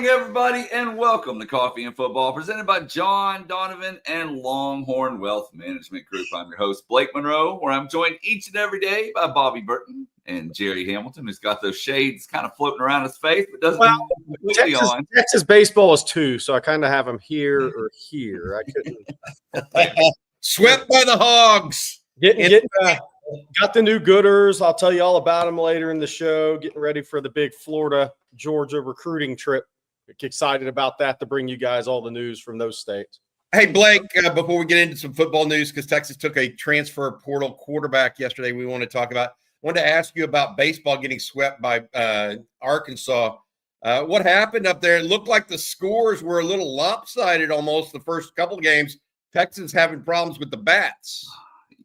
morning, everybody, and welcome to Coffee and Football, presented by John Donovan and Longhorn Wealth Management Group. I'm your host, Blake Monroe, where I'm joined each and every day by Bobby Burton and Jerry Hamilton, who's got those shades kind of floating around his face, but doesn't completely on. Texas baseball is two, so I kind of have them here or here. I couldn't. Swept by the Hogs. Got the new Gooders. I'll tell you all about them later in the show. Getting ready for the big Florida-Georgia recruiting trip. Excited about that to bring you guys all the news from those states. Hey, Blake, before we get into some football news, because Texas took a transfer portal quarterback yesterday we want to talk about. I wanted to ask you about baseball getting swept by Arkansas. What happened up there? It looked like the scores were a little lopsided almost the first couple of games. Texas having problems with the bats.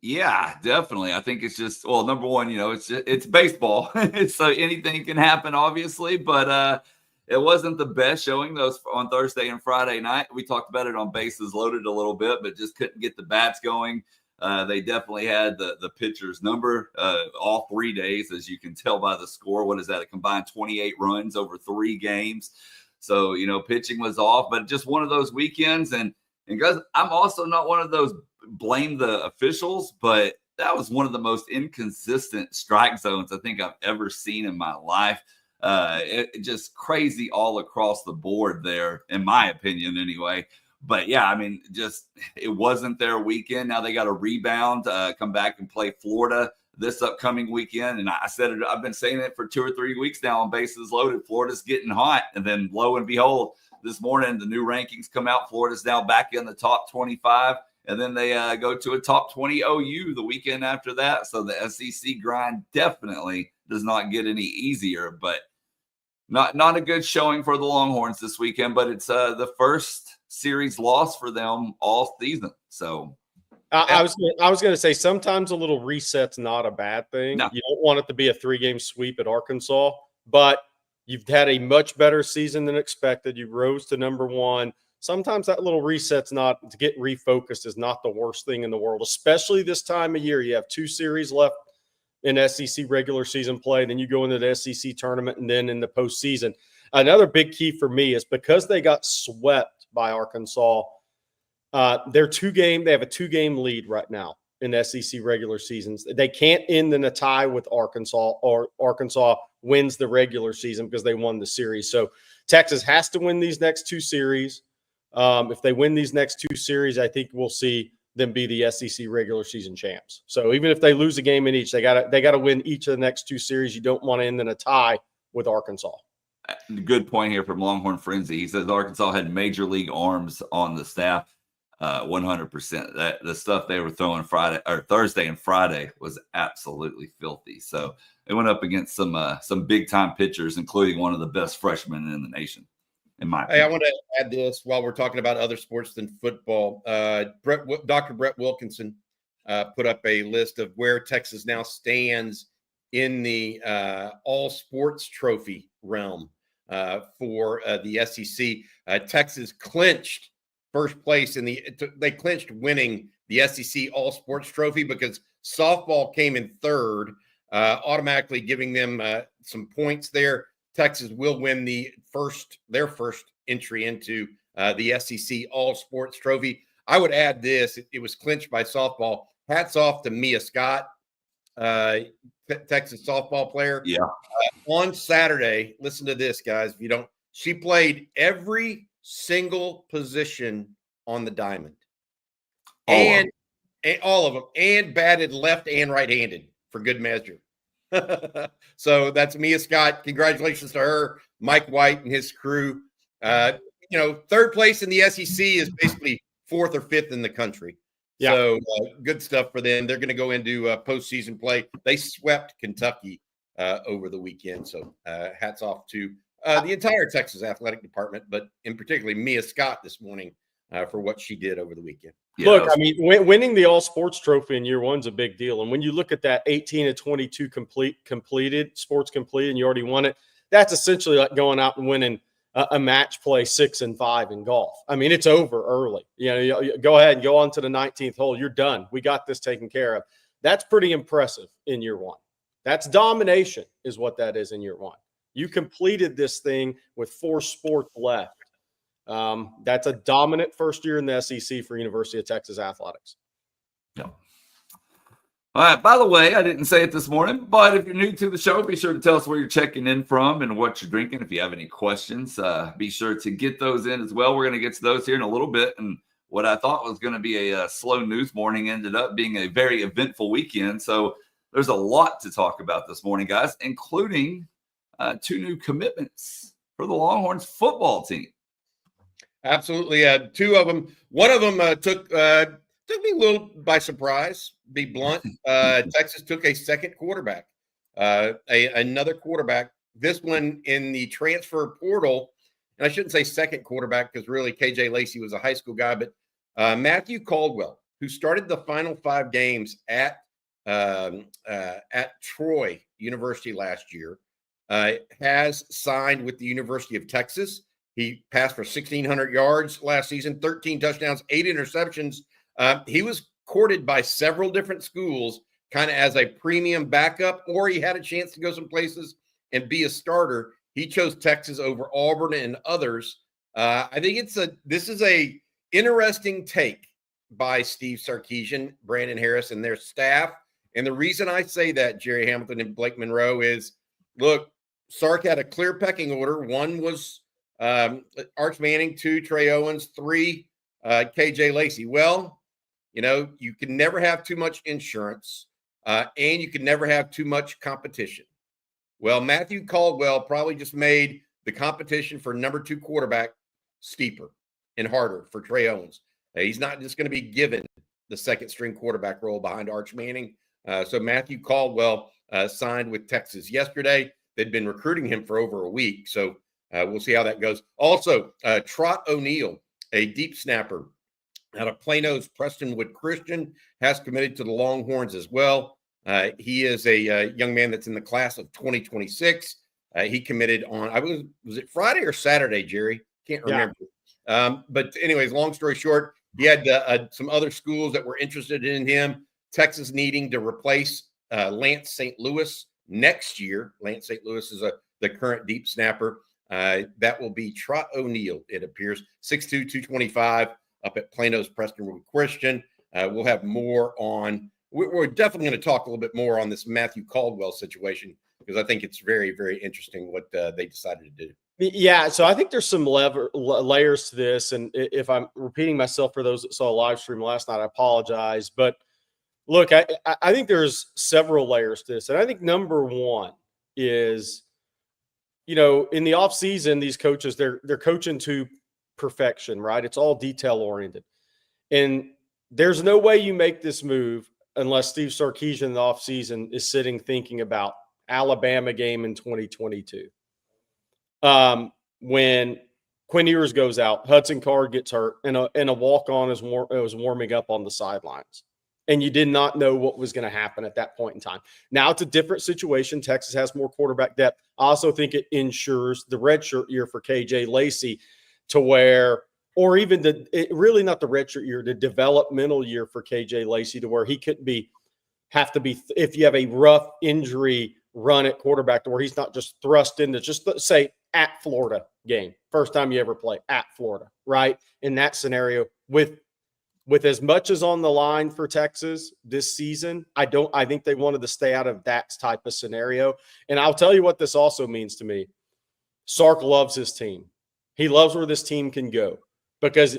Yeah, definitely. I think it's just, well, number one, it's baseball. So anything can happen, obviously, but it wasn't the best showing those on Thursday and Friday night. We talked about it on Bases Loaded a little bit, but just couldn't get the bats going. They definitely had the pitcher's number all 3 days, as you can tell by the score. What is that? A combined 28 runs over 3 games. So, pitching was off, but just one of those weekends. And guys, I'm also not one of those blame the officials, but that was one of the most inconsistent strike zones I think I've ever seen in my life. It just crazy all across the board there, in my opinion, anyway. But yeah, I mean, just it wasn't their weekend. Now they got a rebound, come back and play Florida this upcoming weekend. And I said it, I've been saying it for 2 or 3 weeks now on Bases Loaded. Florida's getting hot, and then lo and behold, this morning the new rankings come out. Florida's now back in the top 25. And then they go to a top 20 OU the weekend after that. So the SEC grind definitely does not get any easier. But not a good showing for the Longhorns this weekend. But it's the first series loss for them all season. So I was going to say sometimes a little reset's not a bad thing. No. You don't want it to be a 3-game sweep at Arkansas, but you've had a much better season than expected. You rose to number 1. Sometimes that little reset's not to get refocused is not the worst thing in the world, especially this time of year. You have 2 series left in SEC regular season play. Then you go into the SEC tournament and then in the postseason. Another big key for me is because they got swept by Arkansas, they have a 2-game lead right now in SEC regular seasons. They can't end in a tie with Arkansas, or Arkansas wins the regular season because they won the series. So Texas has to win these next 2 series. If they win these next 2 series, I think we'll see them be the SEC regular season champs. So even if they lose a game in each, they got to win each of the next 2 series. You don't want to end in a tie with Arkansas. Good point here from Longhorn Frenzy. He says Arkansas had major league arms on the staff. 100%. The stuff they were throwing Thursday and Friday was absolutely filthy. So they went up against some big time pitchers, including one of the best freshmen in the nation. Hey, I want to add this while we're talking about other sports than football. Dr. Brett Wilkinson put up a list of where Texas now stands in the all sports trophy realm for the SEC. Texas clinched first place they clinched winning the SEC all sports trophy because softball came in third, automatically giving them some points there. Texas will win their first entry into the SEC All Sports Trophy. I would add this. It was clinched by softball. Hats off to Mia Scott, Texas softball player. Yeah. On Saturday, listen to this, guys. She played every single position on the diamond. All of them. And batted left and right-handed for good measure. So that's Mia Scott. Congratulations to her, Mike White and his crew. Third place in the SEC is basically 4th or 5th in the country. Yeah. So good stuff for them. They're going to go into postseason play. They swept Kentucky over the weekend. So hats off to the entire Texas athletic department, but in particularly Mia Scott this morning for what she did over the weekend. Yeah, look, I mean, winning the all sports trophy in year 1 is a big deal. And when you look at that 18 to 22 completed, and you already won it, that's essentially like going out and winning a match play 6 and 5 in golf. I mean, it's over early. You go ahead and go on to the 19th hole. You're done. We got this taken care of. That's pretty impressive in year 1. That's domination is what that is in year 1. You completed this thing with 4 sports left. That's a dominant first year in the SEC for University of Texas athletics. Yeah. All right. By the way, I didn't say it this morning, but if you're new to the show, be sure to tell us where you're checking in from and what you're drinking. If you have any questions, be sure to get those in as well. We're going to get to those here in a little bit. And what I thought was going to be a slow news morning ended up being a very eventful weekend. So there's a lot to talk about this morning, guys, including 2 new commitments for the Longhorns football team. Absolutely. 2 of them. One of them took me a little by surprise, be blunt. Texas took a second quarterback, another quarterback, this one in the transfer portal. And I shouldn't say second quarterback because really KJ Lacey was a high school guy, but Matthew Caldwell, who started the final 5 games at Troy University last year, has signed with the University of Texas. He passed for 1,600 yards last season, 13 touchdowns, 8 interceptions. He was courted by several different schools kind of as a premium backup, or he had a chance to go some places and be a starter. He chose Texas over Auburn and others. I think this is a interesting take by Steve Sarkisian, Brandon Harris, and their staff. And the reason I say that, Jerry Hamilton and Blake Monroe, is, look, Sark had a clear pecking order. 1 was Arch Manning, 2 Trey Owens, 3 KJ Lacey. Well, you can never have too much insurance, and you can never have too much competition. Well, Matthew Caldwell probably just made the competition for number 2 quarterback steeper and harder for Trey Owens. He's not just going to be given the second string quarterback role behind Arch Manning. So Matthew Caldwell signed with Texas yesterday. They'd been recruiting him for over a week. So we'll see how that goes. Also, Trot O'Neill, a deep snapper out of Plano's Prestonwood Christian, has committed to the Longhorns as well. He is a young man that's in the class of 2026. He committed on, was it Friday or Saturday, Jerry? Can't remember. Yeah. But anyways, long story short, he had some other schools that were interested in him. Texas needing to replace Lance St. Louis next year. Lance St. Louis is the current deep snapper. That will be Trot O'Neill, it appears. 6'2", 225 up at Plano's Prestonwood Christian. We'll have more on. We're definitely going to talk a little bit more on this Matthew Caldwell situation because I think it's very, very interesting what they decided to do. Yeah, so I think there's some layers to this, and if I'm repeating myself for those that saw a live stream last night, I apologize. But look, I think there's several layers to this, and I think number one is, in the offseason, these coaches they're coaching to perfection, right? It's all detail oriented, and there's no way you make this move unless Steve Sarkisian in the offseason is sitting thinking about Alabama game in 2022. When Quinn Ewers goes out, Hudson Card gets hurt, and a walk-on was warming up on the sidelines. And you did not know what was going to happen at that point in time. Now it's a different situation. Texas has more quarterback depth. I also think it ensures the redshirt year for KJ Lacey to where, or even really not the redshirt year, the developmental year for KJ Lacey to where he couldn't have to be, if you have a rough injury run at quarterback, to where he's not just thrust into, just let's say at Florida game, first time you ever play at Florida, right? In that scenario, with as much as on the line for Texas this season, I think they wanted to stay out of that type of scenario. And I'll tell you what this also means to me. Sark loves his team. He loves where this team can go, because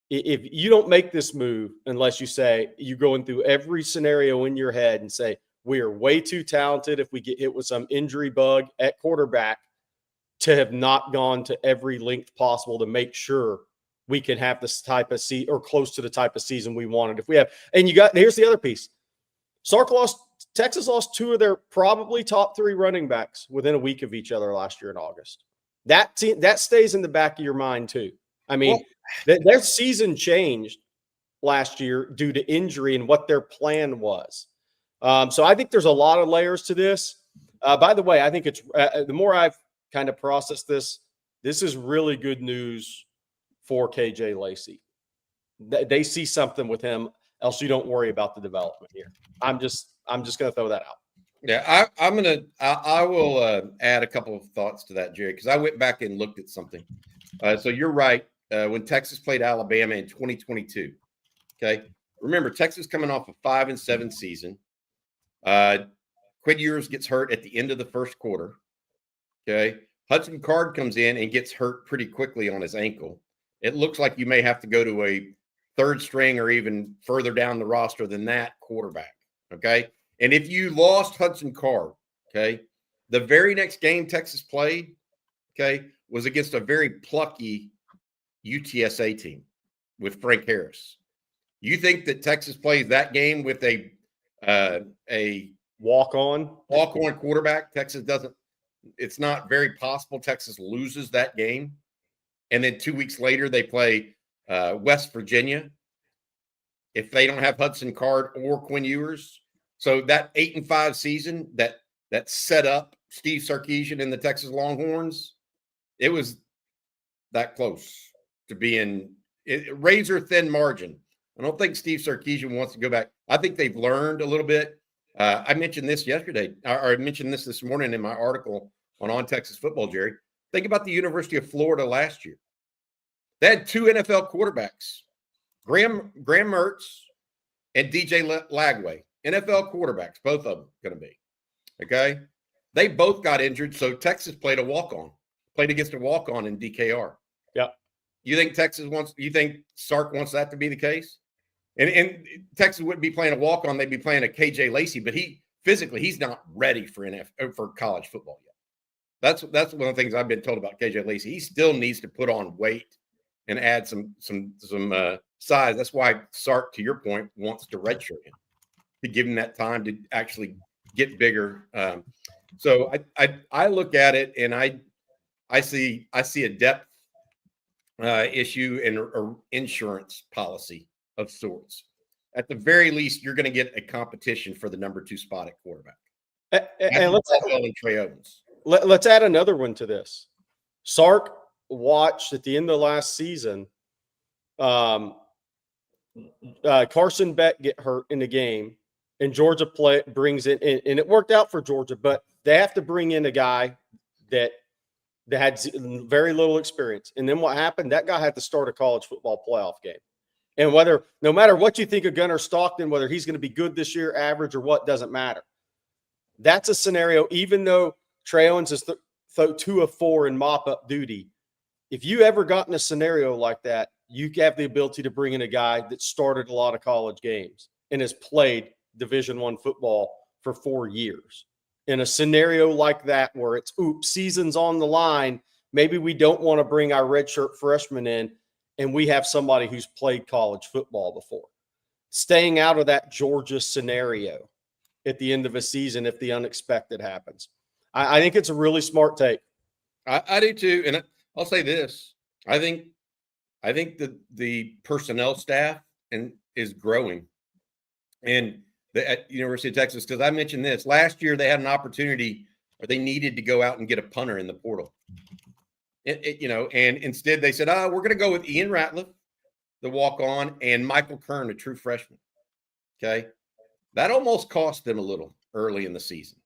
if you don't make this move unless you say you're going through every scenario in your head and say, we are way too talented if we get hit with some injury bug at quarterback to have not gone to every length possible to make sure we can have this type of season or close to the type of season we wanted. If we have, and here's the other piece. Texas lost 2 of their probably top 3 running backs within a week of each other last year in August. That stays in the back of your mind too. I mean, their season changed last year due to injury and what their plan was. So I think there's a lot of layers to this. By the way, I think it's the more I've kind of processed this is really good news for KJ Lacey. They see something with him, else you don't worry about the development here. I'm just going to throw that out. Yeah, I will add a couple of thoughts to that, Jerry, because I went back and looked at something. So you're right. When Texas played Alabama in 2022, okay. Remember, Texas coming off a 5-7 season. Quinn Ewers gets hurt at the end of the first quarter. Okay, Hudson Card comes in and gets hurt pretty quickly on his ankle. It looks like you may have to go to a third string or even further down the roster than that quarterback. Okay. And if you lost Hudson Card, okay, the very next game Texas played, okay, was against a very plucky UTSA team with Frank Harris. You think that Texas plays that game with a walk-on quarterback? Texas doesn't. It's not very possible Texas loses that game. And then 2 weeks later, they play West Virginia. If they don't have Hudson Card or Quinn Ewers. So that 8-5 season that set up Steve Sarkisian and the Texas Longhorns, it was that close to being razor thin margin. I don't think Steve Sarkisian wants to go back. I think they've learned a little bit. I mentioned this yesterday, or I mentioned this morning in my article on Texas Football, Jerry. Think about the University of Florida last year. They had 2 NFL quarterbacks, Graham Mertz and DJ Lagway, NFL quarterbacks, both of them going to be. Okay. They both got injured. So Texas played against a walk-on in DKR. Yeah. You think Sark wants that to be the case? And Texas wouldn't be playing a walk-on. They'd be playing a KJ Lacey, but he's not ready for college football yet. That's one of the things I've been told about KJ Lacey. He still needs to put on weight and add some size. That's why Sark, to your point, wants to redshirt him to give him that time to actually get bigger. So I look at it and I see a depth issue and a insurance policy of sorts. At the very least, you're going to get a competition for the number 2 spot at quarterback. And Trey Owens. Let's add another one to this. Sark watched at the end of last season Carson Beck get hurt in the game, and Georgia brings in, and it worked out for Georgia, but they have to bring in a guy that had very little experience. And then what happened? That guy had to start a college football playoff game. And no matter what you think of Gunnar Stockton, whether he's going to be good this year, average, or what, doesn't matter. That's a scenario, even though Trey Owens is 2 of 4 in mop-up duty. If you ever got in a scenario like that, you have the ability to bring in a guy that started a lot of college games and has played Division I football for 4 years. In a scenario like that where it's, season's on the line, maybe we don't want to bring our redshirt freshman in, and we have somebody who's played college football before. Staying out of that Georgia scenario at the end of a season if the unexpected happens. I think it's a really smart take. I do too. And I'll say this. I think the personnel staff is growing. And at University of Texas, because I mentioned this, last year they had an opportunity or they needed to go out and get a punter in the portal. And instead they said, we're going to go with Ian Ratliff, the walk-on, and Michael Kern, a true freshman. Okay. That almost cost them a little early in the season.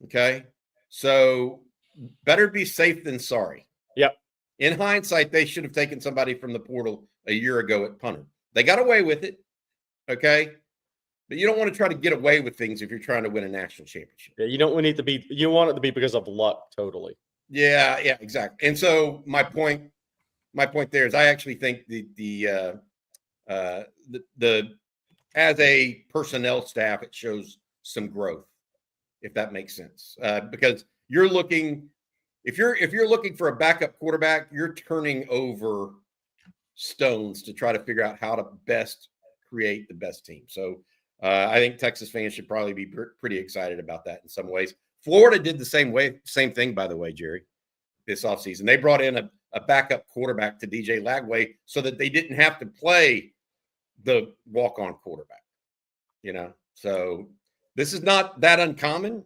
Okay. So better be safe than sorry. Yep. In hindsight, they should have taken somebody from the portal a year ago at punter. They got away with it. Okay. But you don't want to try to get away with things if you're trying to win a national championship. Yeah, you don't want it to be. You want it to be because of luck, totally. Yeah, exactly. And so my point there is, I actually think the as a personnel staff, it shows some growth, if that makes sense. Because you're looking, if you're looking for a backup quarterback, you're turning over stones to try to figure out how to best create the best team. So I think Texas fans should probably be pretty excited about that in some ways. Florida did the same thing, by the way, Jerry, this offseason. They brought in a backup quarterback to DJ Lagway so that they didn't have to play the walk-on quarterback, So this is not that uncommon,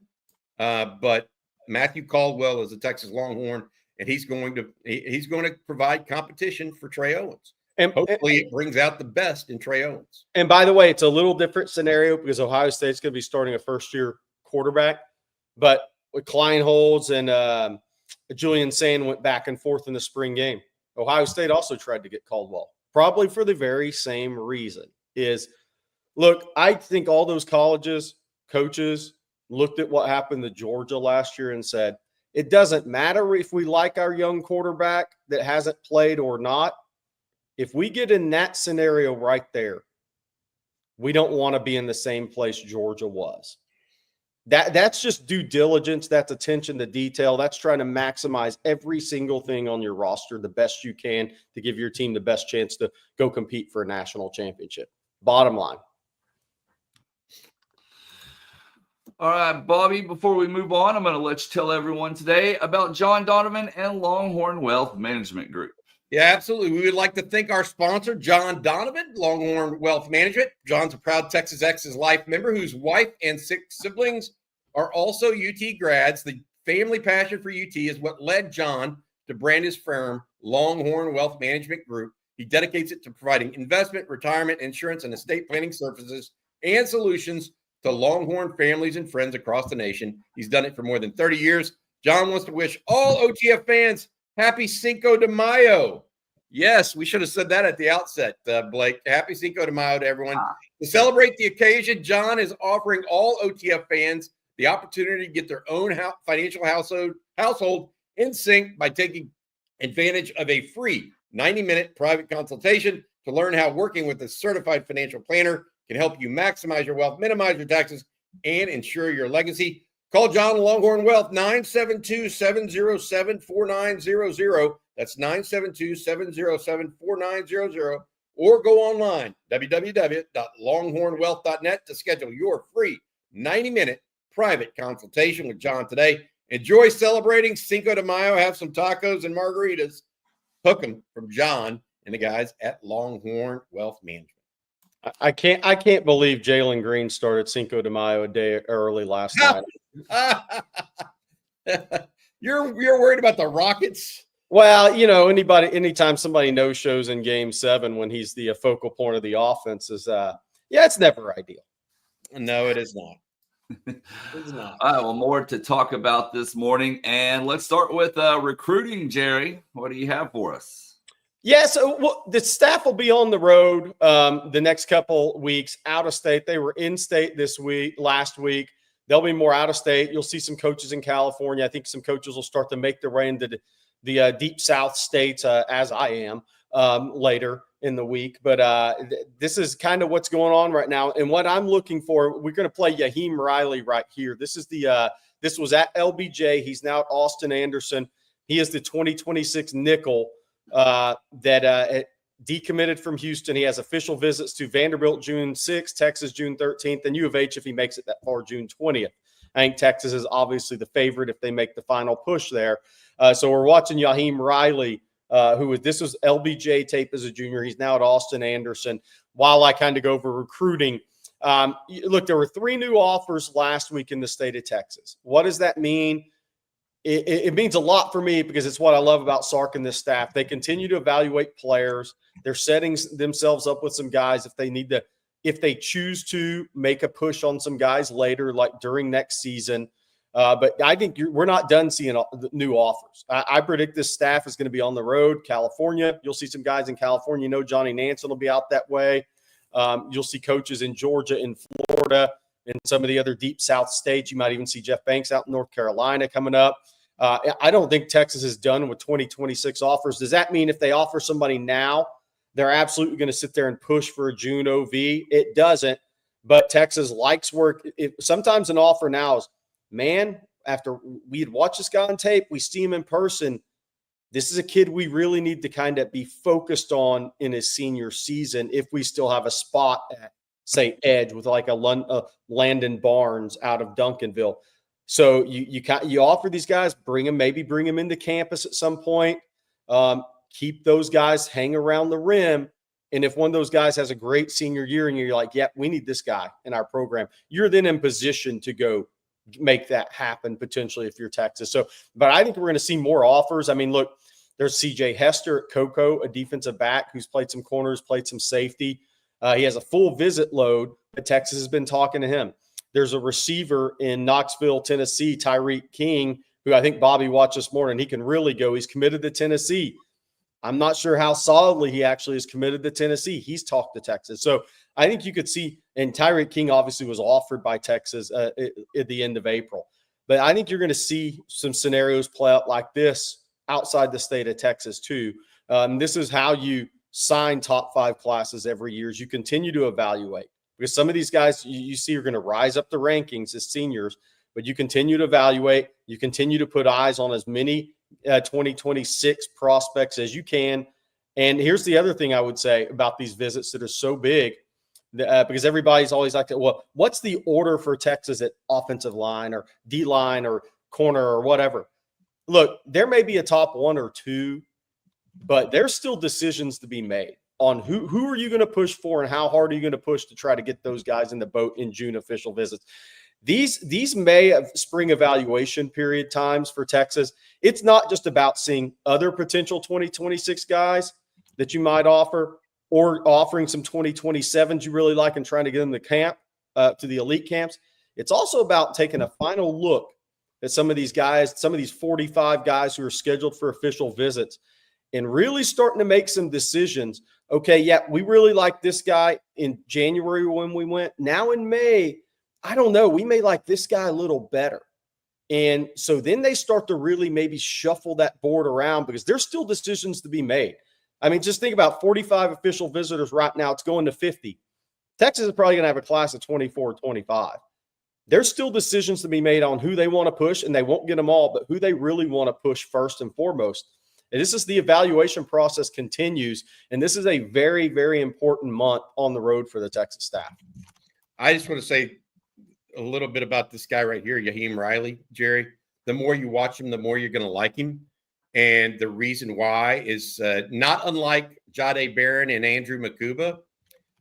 but Matthew Caldwell is a Texas Longhorn, and he's going to provide competition for Trey Owens. And hopefully it brings out the best in Trey Owens. And by the way, it's a little different scenario because Ohio State's going to be starting a first-year quarterback. But with Kleinholz and Julian Sand went back and forth in the spring game. Ohio State also tried to get Caldwell, probably for the very same reason. Look, I think all those colleges, coaches looked at what happened to Georgia last year and said, it doesn't matter if we like our young quarterback that hasn't played or not. If we get in that scenario right there, we don't want to be in the same place Georgia was. That's just due diligence. That's attention to detail. That's trying to maximize every single thing on your roster the best you can to give your team the best chance to go compete for a national championship. Bottom line. All right, Bobby, before we move on, I'm going to let you tell everyone today about John Donovan and Longhorn Wealth Management Group. Yeah, absolutely. We would like to thank our sponsor, John Donovan, Longhorn Wealth Management. John's a proud Texas Ex's Life member whose wife and 6 siblings are also UT grads. The family passion for UT is what led John to brand his firm, Longhorn Wealth Management Group. He dedicates it to providing investment, retirement, insurance, and estate planning services and solutions to Longhorn families and friends across the nation. He's done it for more than 30 years. John wants to wish all OTF fans happy Cinco de Mayo. Yes, we should have said that at the outset, Blake. Happy Cinco de Mayo to everyone. To celebrate the occasion, John is offering all OTF fans the opportunity to get their own financial household in sync by taking advantage of a free 90-minute private consultation to learn how working with a certified financial planner can help you maximize your wealth, minimize your taxes, and ensure your legacy. Call John Longhorn Wealth, 972-707-4900. That's 972-707-4900. Or go online, www.longhornwealth.net, to schedule your free 90-minute private consultation with John today. Enjoy celebrating Cinco de Mayo. Have some tacos and margaritas. Hook them from John and the guys at Longhorn Wealth Management. I can't believe Jalen Green started Cinco de Mayo a day early last night. You're worried about the Rockets? Well, anytime somebody no-shows in Game 7 when he's the focal point of the offense is, it's never ideal. No, it is not. It's not. All right, well, more to talk about this morning. And let's start with recruiting, Jerry. What do you have for us? Yeah, so the staff will be on the road the next couple weeks, out of state. They were in state last week. They'll be more out of state. You'll see some coaches in California. I think some coaches will start to make their way into the deep South states, as I am, later in the week. But this is kind of what's going on right now. And what I'm looking for, we're going to play Yaheem Riley right here. This was at LBJ. He's now at Austin Anderson. He is the 2026 nickel that decommitted from Houston. He has official visits to Vanderbilt June 6th, Texas June 13th, and U of H if he makes it that far June 20th. I think Texas is obviously the favorite if they make the final push there. So we're watching Yaheem Riley, this was LBJ tape as a junior. He's now at Austin Anderson. While I kind of go over recruiting, look, there were 3 new offers last week in the state of Texas. What does that mean? It means a lot for me because it's what I love about Sark and this staff. They continue to evaluate players. They're setting themselves up with some guys if they choose to make a push on some guys later, like during next season. But I think we're not done seeing new offers. I predict this staff is going to be on the road. California, you'll see some guys in California. Johnny Nansen will be out that way. You'll see coaches in Georgia, in Florida, in some of the other deep South states. You might even see Jeff Banks out in North Carolina coming up. I don't think Texas is done with 2026 offers. Does that mean if they offer somebody now, they're absolutely going to sit there and push for a June OV? It doesn't. But Texas likes work. Sometimes an offer now is, man, after we had watched this guy on tape, we see him in person. This is a kid we really need to kind of be focused on in his senior season if we still have a spot at, say, edge with like a Landon Barnes out of Duncanville. So you offer these guys, bring them into campus at some point. Keep those guys hang around the rim. And if one of those guys has a great senior year and you're like, yeah, we need this guy in our program, you're then in position to go make that happen potentially if you're Texas. But I think we're going to see more offers. I mean, look, there's CJ Hester at Cocoa, a defensive back who's played some corners, played some safety. He has a full visit load, but Texas has been talking to him. There's a receiver in Knoxville, Tennessee, Tyreek King, who I think Bobby watched this morning. He can really go. He's committed to Tennessee. I'm not sure how solidly he actually is committed to Tennessee. He's talked to Texas. So I think you could see, and Tyreek King obviously was offered by Texas at the end of April. But I think you're going to see some scenarios play out like this outside the state of Texas too. This is how you sign top 5 classes every year, as you continue to evaluate. Because some of these guys you see are going to rise up the rankings as seniors, but you continue to evaluate. You continue to put eyes on as many 2026 prospects as you can. And here's the other thing I would say about these visits that are so big, because everybody's always like, well, what's the order for Texas at offensive line or D line or corner or whatever? Look, there may be a top 1 or 2, but there's still decisions to be made on who are you going to push for and how hard are you going to push to try to get those guys in the boat in June official visits. These May of spring evaluation period times for Texas, it's not just about seeing other potential 2026 guys that you might offer or offering some 2027s you really like and trying to get them to camp, to the elite camps. It's also about taking a final look at some of these guys, some of these 45 guys who are scheduled for official visits, and really starting to make some decisions. Okay, yeah, we really like this guy in January when we went. Now in May, I don't know, we may like this guy a little better. And so then they start to really maybe shuffle that board around, because there's still decisions to be made. I mean, just think about 45 official visitors right now. It's going to 50. Texas is probably going to have a class of 24, 25. There's still decisions to be made on who they want to push, and they won't get them all, but who they really want to push first and foremost. And this is the evaluation process continues, and this is a very, very important month on the road for the Texas staff. I just want to say a little bit about this guy right here, Yaheem Riley, Jerry. The more you watch him, the more you're going to like him. And the reason why is not unlike Jahdae Barron and Andrew Makuba.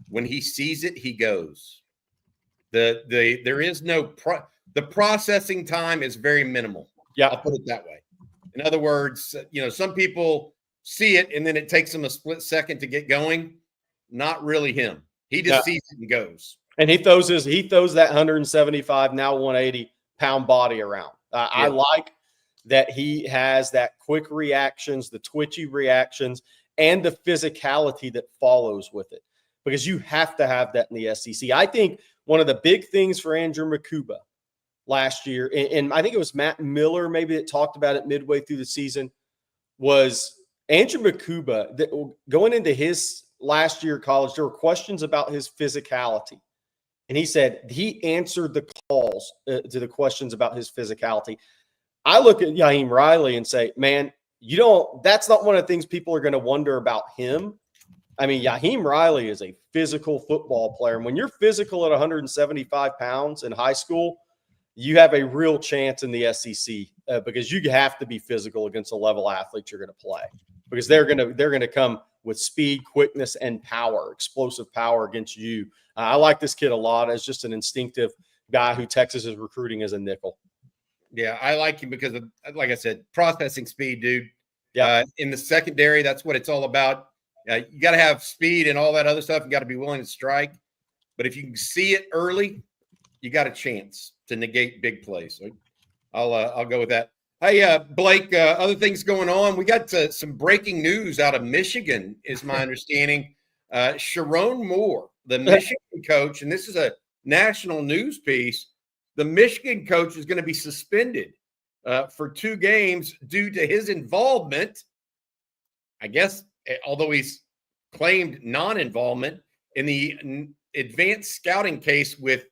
When he sees it, he goes. There is no the processing time is very minimal. Yeah, I'll put it that way. In other words, some people see it and then it takes them a split second to get going. Not really him. He just sees it and goes. And he throws that 175, now 180 pound body around. I like that he has that quick reactions, the twitchy reactions, and the physicality that follows with it, because you have to have that in the SEC. I think one of the big things for Andrew Makuba last year, and I think it was Matt Miller maybe that talked about it midway through the season, was Andrew Makuba, that going into his last year of college, there were questions about his physicality. And he said he answered the calls to the questions about his physicality. I look at Yaheem Riley and say, man, that's not one of the things people are going to wonder about him. I mean, Yaheem Riley is a physical football player. And when you're physical at 175 pounds in high school, you have a real chance in the SEC because you have to be physical against the level athletes you're going to play, because they're going to come with speed, quickness, and power, explosive power against you. I like this kid a lot as just an instinctive guy who Texas is recruiting as a nickel. Yeah, I like him because of, like I said, processing speed, dude. Yeah. In the secondary, that's what it's all about. You got to have speed and all that other stuff. You got to be willing to strike. But if you can see it early, you got a chance to negate big plays. So I'll go with that. Hey, Blake, other things going on. We got some breaking news out of Michigan, is my understanding. Sharon Moore, the Michigan coach, and this is a national news piece. The Michigan coach is going to be suspended for 2 games due to his involvement, I guess, although he's claimed non-involvement in the advanced scouting case with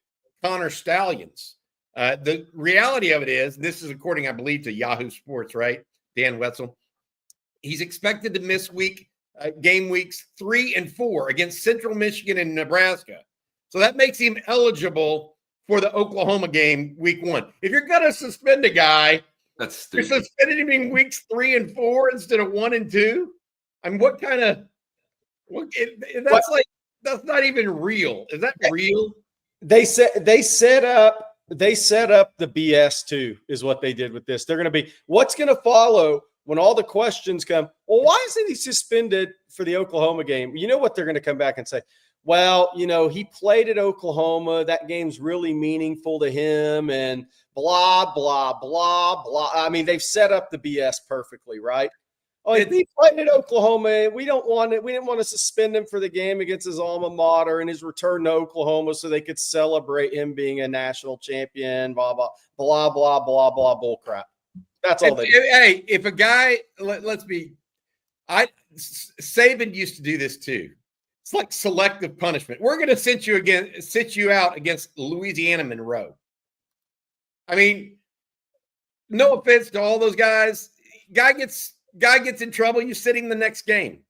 Connor Stallions. The reality of it is, this is according, I believe, to Yahoo Sports, right? Dan Wetzel. He's expected to miss game weeks 3 and 4 against Central Michigan and Nebraska. So that makes him eligible for the Oklahoma game week 1. If you're going to suspend a guy, that's stupid. You're suspending him in weeks 3 and 4 instead of 1 and 2. I mean, that's not even real. Is that real? They set up the BS too, is what they did with this. They're going to be, what's going to follow when all the questions come? Well, why isn't he suspended for the Oklahoma game? You know what they're going to come back and say? well, he played at Oklahoma. That game's really meaningful to him and blah, blah, blah, blah. I mean, they've set up the BS perfectly, right? Oh, he played at Oklahoma. We didn't want to suspend him for the game against his alma mater and his return to Oklahoma so they could celebrate him being a national champion, blah, blah, blah, blah, blah, blah, bull crap. That's all they do. Hey, if a guy, Saban used to do this too. It's like selective punishment. We're going to sit you out against Louisiana Monroe. I mean, no offense to all those guys. Guy gets in trouble, you sit him the next game.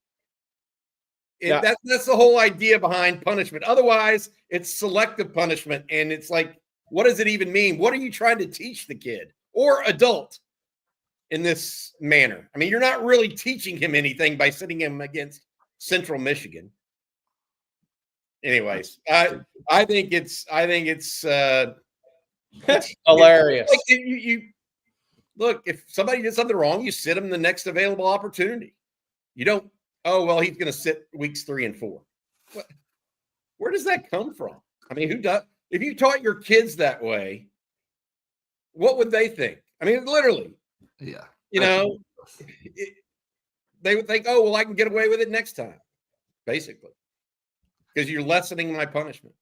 Yeah. That's the whole idea behind punishment. Otherwise, it's selective punishment. And it's like, what does it even mean? What are you trying to teach the kid or adult in this manner? I mean, you're not really teaching him anything by sitting him against Central Michigan. Anyways, I think it's hilarious. Like you look, if somebody did something wrong, you sit them the next available opportunity. You don't, oh, well, he's going to sit weeks 3 and 4. Where does that come from? I mean, who does? If you taught your kids that way, what would they think? I mean, literally. Yeah. They would think, oh, well, I can get away with it next time, basically, because you're lessening my punishment.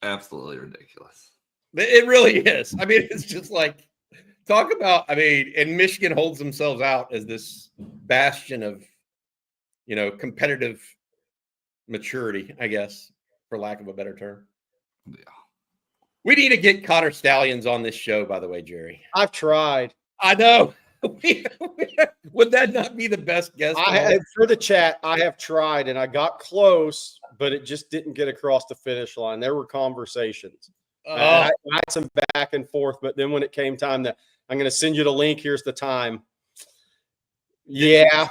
Absolutely ridiculous. It really is. I mean, it's just like, talk about, and Michigan holds themselves out as this bastion of, competitive maturity, I guess, for lack of a better term. Yeah. We need to get Connor Stallions on this show, by the way, Jerry. I've tried. I know. Would that not be the best guest? For the chat, I have tried, and I got close, but it just didn't get across the finish line. There were conversations. I had some back and forth, but then when it came time that I'm going to send you the link, here's the time. Yeah,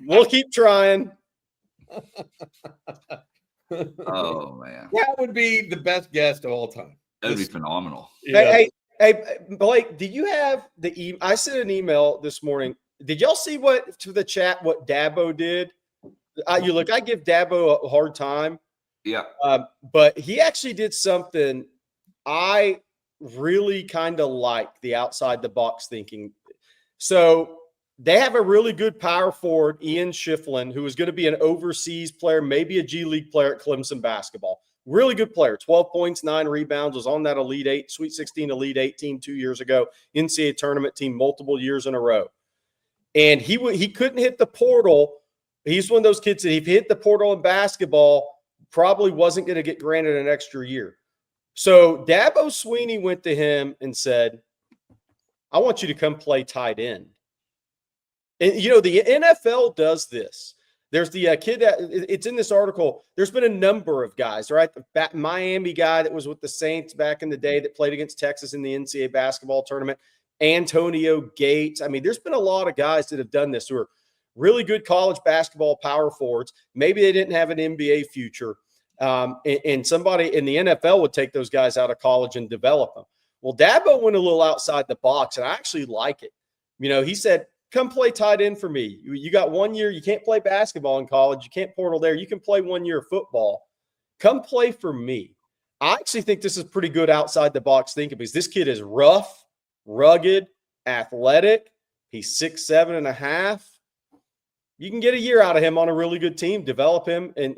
we'll keep trying. Oh, man. That would be the best guest of all time. That would be phenomenal. Yeah. Hey, Blake, did you have the I sent an email this morning. Did y'all see what Dabo did? I give Dabo a hard time. Yeah. But he actually did something I really kind of like, the outside the box thinking. So they have a really good power forward, Ian Schifflin, who is going to be an overseas player, maybe a G League player at Clemson basketball. Really good player, 12 points, 9 rebounds, was on that Elite 8, Sweet 16 Elite 8 team 2 years ago, NCAA tournament team multiple years in a row. And he couldn't hit the portal. He's one of those kids that if he hit the portal in basketball, probably wasn't going to get granted an extra year. So Dabo Swinney went to him and said, I want you to come play tight end. And, the NFL does this. There's the kid that it's in this article. There's been a number of guys, right? The Miami guy that was with the Saints back in the day that played against Texas in the NCAA basketball tournament, Antonio Gates. There's been a lot of guys that have done this who are really good college basketball power forwards. Maybe they didn't have an NBA future. And somebody in the NFL would take those guys out of college and develop them. Well, Dabo went a little outside the box, and I actually like it. He said, come play tight end for me. You got 1 year. You can't play basketball in college. You can't portal there. You can play 1 year of football. Come play for me. I actually think this is pretty good outside the box thinking because this kid is rough, rugged, athletic. He's 6'7.5". You can get a year out of him on a really good team, develop him, and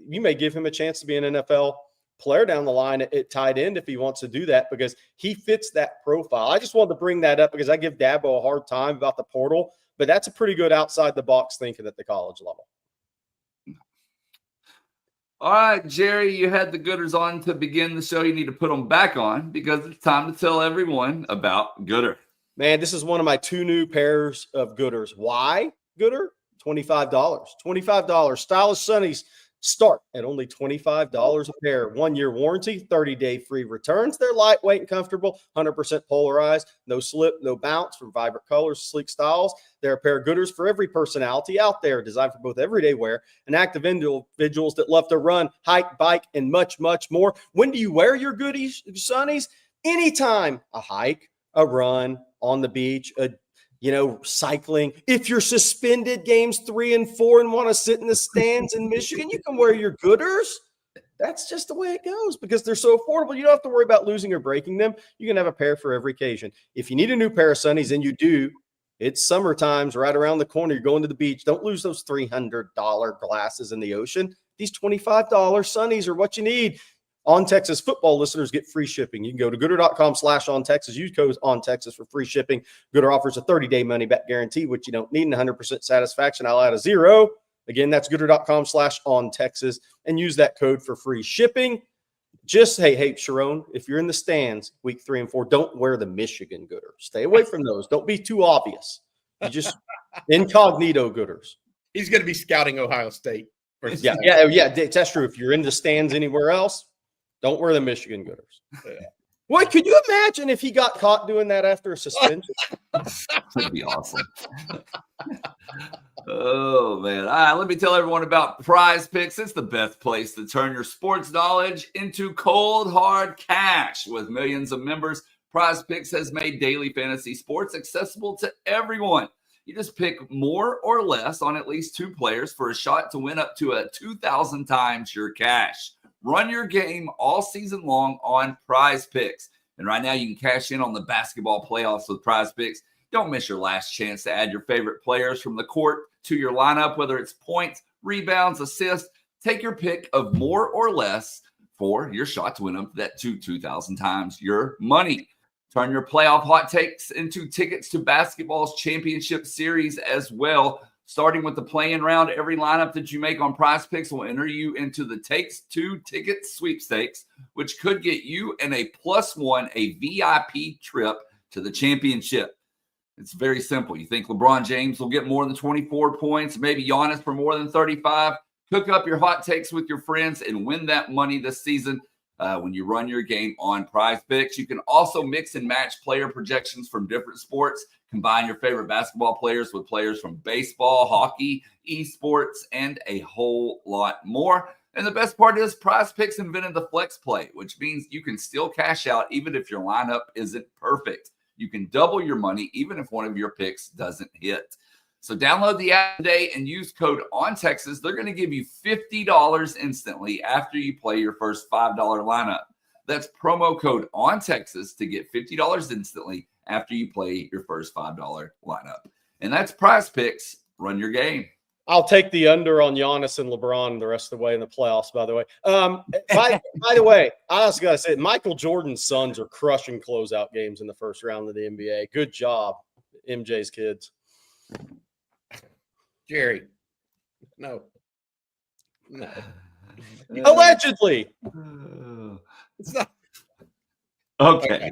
you may give him a chance to be an NFL player down the line at tight end if he wants to do that because he fits that profile. I just wanted to bring that up because I give Dabo a hard time about the portal, but that's a pretty good outside the box thinking at the college level. All right, Jerry, you had the Gooders on to begin the show. You need to put them back on because it's time to tell everyone about Gooder. Man, this is one of my 2 new pairs of Gooders. Why Gooder? $25. $25. Stylish Sunnies start at only $25 a pair. 1 year warranty, 30-day free returns. They're lightweight and comfortable, 100% polarized, no slip, no bounce, from vibrant colors, sleek styles. They're a pair of Gooders for every personality out there, designed for both everyday wear and active individuals that love to run, hike, bike, and much, much more. When do you wear your Goodies, Sunnies? Anytime. A hike, a run, on the beach, cycling. If you're suspended games 3 and 4 and want to sit in the stands in Michigan, you can wear your Gooders. That's just the way it goes because they're so affordable. You don't have to worry about losing or breaking them. You can have a pair for every occasion. If you need a new pair of sunnies, and you do, it's summertime's right around the corner. You're going to the beach. Don't lose those $300 glasses in the ocean. These $25 sunnies are what you need. On Texas football listeners get free shipping. You can go to gooder.com/ontexas. Use code ONTexas for free shipping. Gooder offers a 30-day money-back guarantee, which you don't need, and 100% satisfaction. I'll add a 0. Again, that's gooder.com/ontexas, and use that code for free shipping. Just, hey, Sharon, if you're in the stands week 3 and 4, don't wear the Michigan Gooder. Stay away from those. Don't be too obvious. You just incognito Gooders. He's going to be scouting Ohio State. Yeah, that's true. If you're in the stands anywhere else, don't wear the Michigan Gooders. Yeah. What, could you imagine if he got caught doing that after a suspension? That'd be awesome. Oh, man. All right, let me tell everyone about Prize Picks. It's the best place to turn your sports knowledge into cold, hard cash. With millions of members, Prize Picks has made daily fantasy sports accessible to everyone. You just pick more or less on at least 2 players for a shot to win up to 2,000 times your cash. Run your game all season long on Prize Picks. And right now you can cash in on the basketball playoffs with Prize Picks. Don't miss your last chance to add your favorite players from the court to your lineup, whether it's points, rebounds, assists. Take your pick of more or less for your shot to win up that 2,000 times your money. Turn your playoff hot takes into tickets to basketball's championship series as well. Starting with the play-in round, every lineup that you make on Prize Picks will enter you into the Takes 2 ticket sweepstakes, which could get you and a +1 a VIP trip to the championship. It's very simple. You think LeBron James will get more than 24 points, maybe Giannis for more than 35? Cook up your hot takes with your friends and win that money this season when you run your game on Prize Picks. You can also mix and match player projections from different sports. Combine your favorite basketball players with players from baseball, hockey, esports, and a whole lot more. And the best part is Prize Picks invented the flex play, which means you can still cash out even if your lineup isn't perfect. You can double your money even if one of your picks doesn't hit. So download the app today and use code ONTexas. They're going to give you $50 instantly after you play your first $5 lineup. That's promo code ONTexas to get $50 instantly after you play your first $5 lineup. And that's Prize Picks. Run your game. I'll take the under on Giannis and LeBron the rest of the way in the playoffs, by the way. By the way, I just got to say, Michael Jordan's sons are crushing closeout games in the first round of the NBA. Good job, MJ's kids. Jerry. No. Allegedly. It's not. Okay.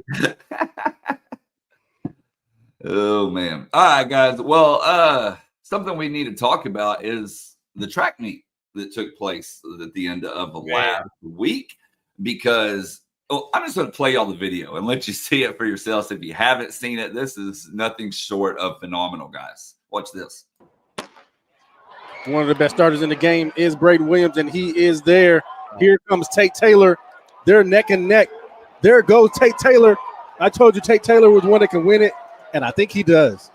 Oh, man. All right, guys. Well, something we need to talk about is the track meet that took place at the end of last week, because I'm just going to play y'all the video and let you see it for yourselves. If you haven't seen it, this is nothing short of phenomenal, guys. Watch this. One of the best starters in the game is Braden Williams, and he is there. Here comes Tate Taylor. They're neck and neck. There goes Tate Taylor. I told you Tate Taylor was one that can win it, and I think he does.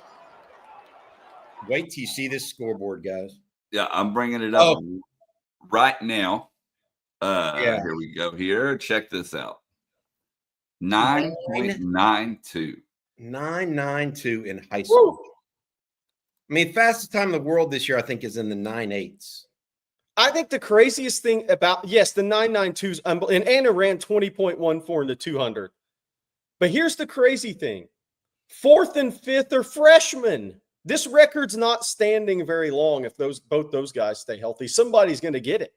Wait till you see this scoreboard, guys. Yeah, I'm bringing it up right now. Here we go. Here, check this out. 9.92. 9.92 in high school. Woo. I mean, fastest time in the world this year, I think, is in the 9.8s. I think the craziest thing about, the 9.92s, and Anna ran 20.14 in the 200. But here's the crazy thing. 4th and 5th are freshmen. This record's not standing very long if both those guys stay healthy. Somebody's going to get it.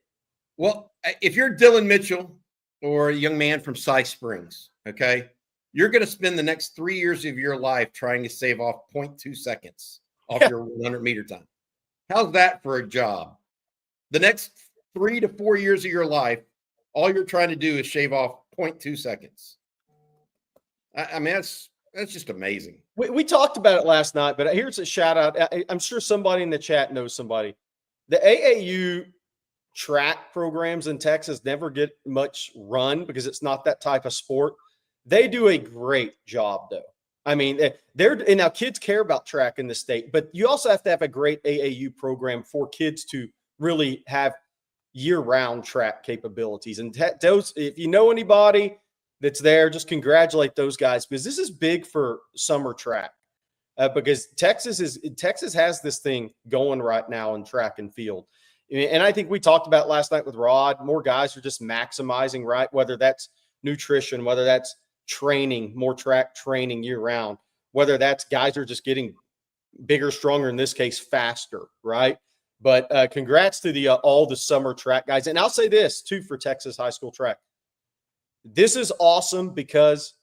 Well, if you're Dylan Mitchell or a young man from Cy Springs, okay, you're going to spend the next 3 years of your life trying to save off 0.2 seconds off your 100-meter time. How's that for a job? The next 3 to 4 years of your life, all you're trying to do is shave off 0.2 seconds. I mean, that's just amazing. We talked about it last night, but here's a shout out. I'm sure somebody in the chat knows somebody. The AAU track programs in Texas never get much run because it's not that type of sport. They do a great job, though. I mean, and now kids care about track in the state, but you also have to have a great AAU program for kids to really have year-round track capabilities. And those, if you know anybody that's there, just congratulate those guys, because this is big for summer track. Because Texas has this thing going right now in track and field. And I think we talked about last night with Rod, more guys are just maximizing, right? Whether that's nutrition, whether that's training, more track training year round, whether that's guys are just getting bigger, stronger, in this case, faster, right? But congrats to all the summer track guys. And I'll say this too for Texas high school track. This is awesome, because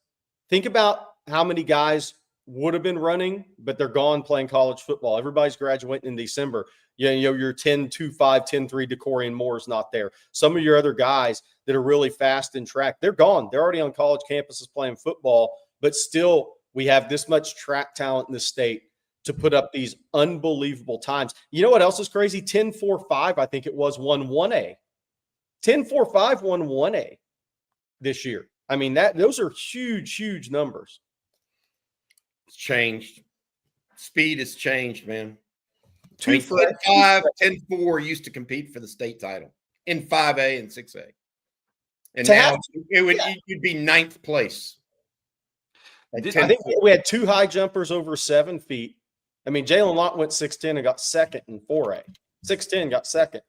think about how many guys would have been running, but they're gone playing college football. Everybody's graduating in December. You know, your 10-2-5, 10-3 DeCorian Moore is not there. Some of your other guys that are really fast in track, they're gone. They're already on college campuses playing football, but still we have this much track talent in the state to put up these unbelievable times. You know what else is crazy? 10-4-5, I think it was, won 1A. 10-4-5 won 1A this year. I mean, those are huge, huge numbers. It's changed. Speed has changed, man. 10-5, 10-4 used to compete for the state title in 5A and 6A. And To now have- you'd be ninth place. I think we had 2 high jumpers over 7 feet. I mean, Jalen Lott went 6'10" and got second in 4A. 6'10" got second.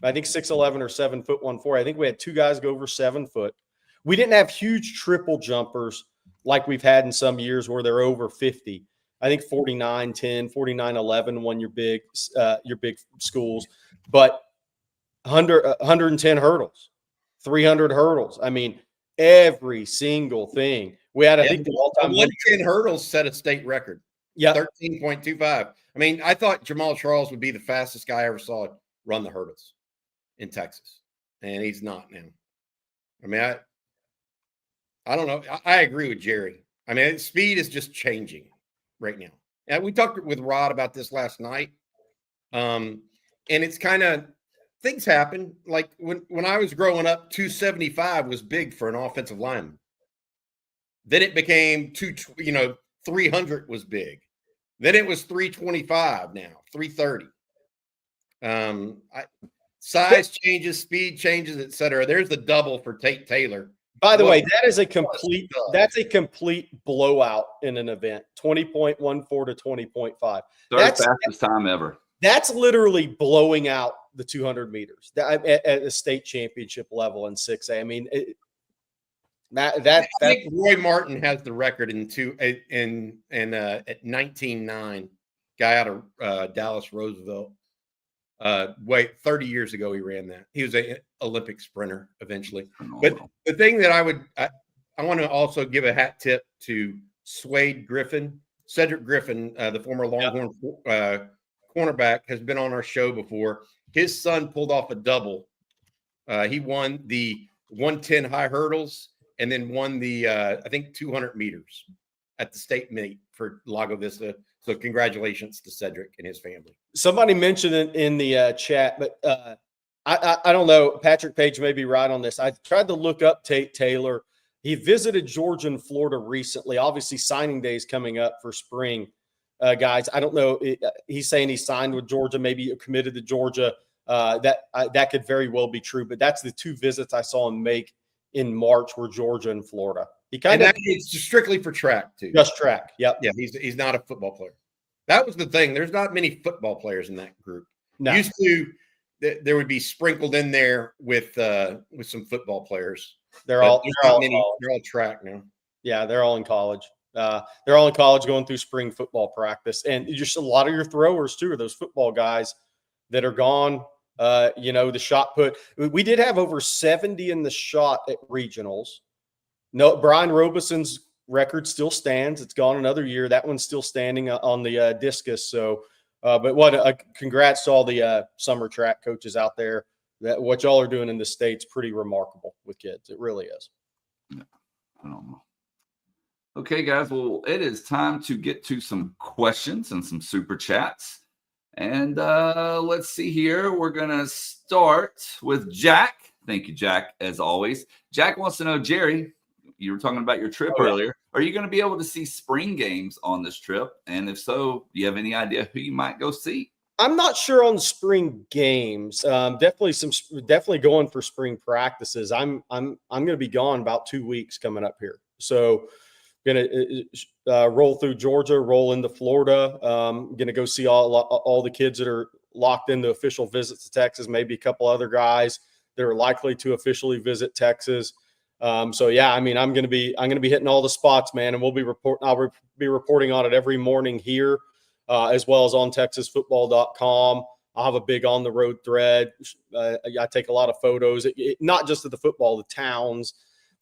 I think 6'11" or 7 foot 1-4. I think we had 2 guys go over 7 foot. We didn't have huge triple jumpers like we've had in some years where they're over 50. I think 49-10, 49-11 won your big schools, but 110 hurdles, 300 hurdles. I mean, every single thing. We had, I think, the all-time 110 hurdles set a state record. Yeah, 13.25. I mean, I thought Jamal Charles would be the fastest guy I ever saw run the hurdles in Texas, and he's not now. I mean, I don't know. I agree with Jerry. I mean, speed is just changing right now. And we talked with Rod about this last night. And it's kind of, things happen. Like when I was growing up, 275 was big for an offensive lineman. Then it became 300 was big. Then it was 325 now, 330. Size changes, speed changes, et cetera. There's the double for Tate Taylor. By the way, that's a complete blowout in an event. 20.14 to 20.5. Third fastest time ever. That's literally blowing out the 200 meters at the state championship level in 6A. I mean, I think Roy Martin has the record at 19.9. Guy out of Dallas Roosevelt. 30 years ago he ran that. He was an Olympic sprinter eventually. But the thing that I want to also give a hat tip to Cedric Griffin, the former Longhorn cornerback, has been on our show before. His son pulled off a double. He won the 110 high hurdles and then won the I think 200 meters at the state meet for Lago Vista. So congratulations to Cedric and his family. Somebody mentioned it in the chat, but I don't know. Patrick Page may be right on this. I tried to look up Tate Taylor. He visited Georgia and Florida recently. Obviously, signing day is coming up for spring, guys. I don't know. He's saying he signed with Georgia, maybe committed to Georgia. That could very well be true. But that's the 2 visits I saw him make in March were Georgia and Florida. It's just strictly for track too. Just track. Yep. Yeah, he's not a football player. That was the thing. There's not many football players in that group. No. Used to, there would be sprinkled in there with some football players. They're all track now. Yeah, they're all in college. They're all in college going through spring football practice. And just a lot of your throwers too are those football guys that are gone. The shot put. We did have over 70 in the shot at regionals. No, Brian Robeson's record still stands. It's gone another year. That one's still standing on the discus. So, but congrats to all the summer track coaches out there. What y'all are doing in the state's pretty remarkable with kids. It really is. Yeah, I don't know. Okay, guys. Well, it is time to get to some questions and some super chats. And let's see here. We're going to start with Jack. Thank you, Jack, as always. Jack wants to know, Jerry, you were talking about your trip Oh, yeah. earlier. Are you going to be able to see spring games on this trip? And if so, do you have any idea who you might go see? I'm not sure on spring games. Definitely going for spring practices. I'm going to be gone about 2 weeks coming up here. So going to roll through Georgia, roll into Florida. Going to go see all the kids that are locked into official visits to Texas. Maybe a couple other guys that are likely to officially visit Texas. So yeah, I mean, I'm going to be hitting all the spots, man, and I'll be reporting on it every morning here, as well as on TexasFootball.com. I'll have a big on the road thread. I take a lot of photos, not just of the football, the towns,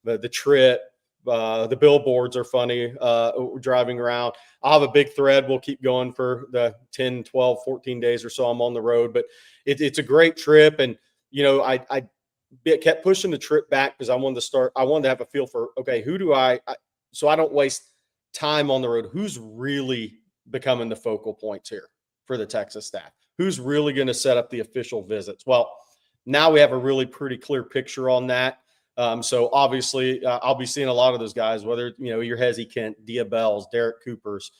the trip. The billboards are funny driving around. I'll have a big thread. We'll keep going for the 10, 12, 14 days or so I'm on the road, but it's a great trip. And, you know, I kept pushing the trip back because I wanted to have a feel for, okay, who do so I don't waste time on the road. Who's really becoming the focal points here for the Texas staff? Who's really going to set up the official visits? Well, now we have a really pretty clear picture on that. So obviously I'll be seeing a lot of those guys, whether, you know, your Hezzy Kent, Dia Bells, Derek Coopers,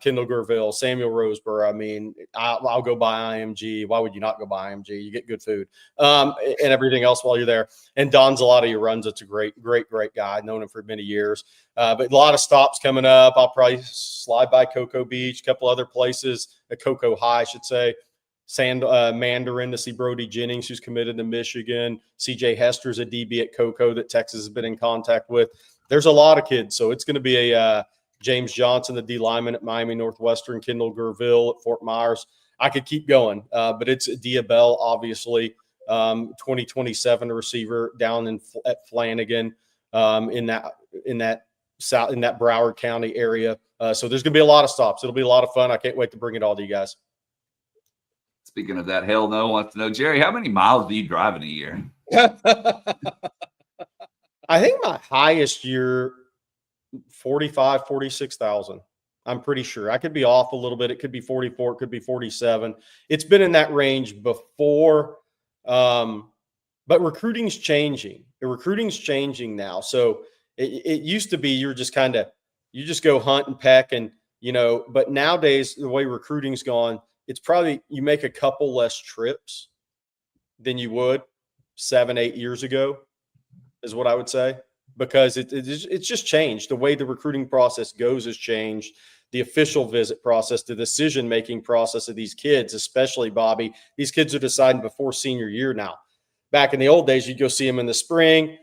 Kendall Gurville, Samuel Roseborough. I mean, I'll go by IMG. Why would you not go by IMG? You get good food and everything else while you're there. And Don Zalata runs. It's a great guy. I've known him for many years. But a lot of stops coming up. I'll probably slide by Cocoa Beach, a couple other places, Cocoa High, I should say. Mandarin to see Brody Jennings, who's committed to Michigan. CJ Hester's a DB at Cocoa that Texas has been in contact with. There's a lot of kids. So it's going to be a James Johnson, the D lineman at Miami Northwestern, Kendall Gurville at Fort Myers. I could keep going, but it's Dia Bell, obviously, 2027 receiver down at Flanagan in that Broward County area. So there's going to be a lot of stops. It'll be a lot of fun. I can't wait to bring it all to you guys. Speaking of that, Hell No wants to know, Jerry, how many miles do you drive in a year? I think my highest year, 45, 46,000. I'm pretty sure. I could be off a little bit. It could be 44. It could be 47. It's been in that range before. But recruiting's changing. The recruiting's changing now. So it used to be you just go hunt and peck and, you know, but nowadays the way recruiting's gone, it's probably you make a couple less trips than you would 7-8 years ago is what I would say, because it's just changed. The way the recruiting process goes has changed. The official visit process, the decision-making process of these kids, especially Bobby, these kids are deciding before senior year now. Back in the old days, you'd go see them in the spring.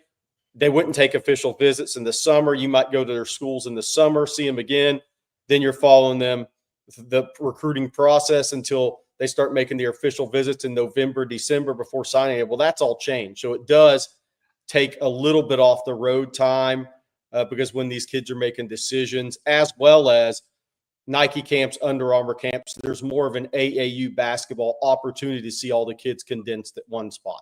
They wouldn't take official visits in the summer. You might go to their schools in the summer, see them again. Then you're following them the recruiting process until they start making their official visits in November, December before signing it. Well, that's all changed. So it does take a little bit off the road time because when these kids are making decisions, as well as Nike camps, Under Armour camps, there's more of an AAU basketball opportunity to see all the kids condensed at one spot.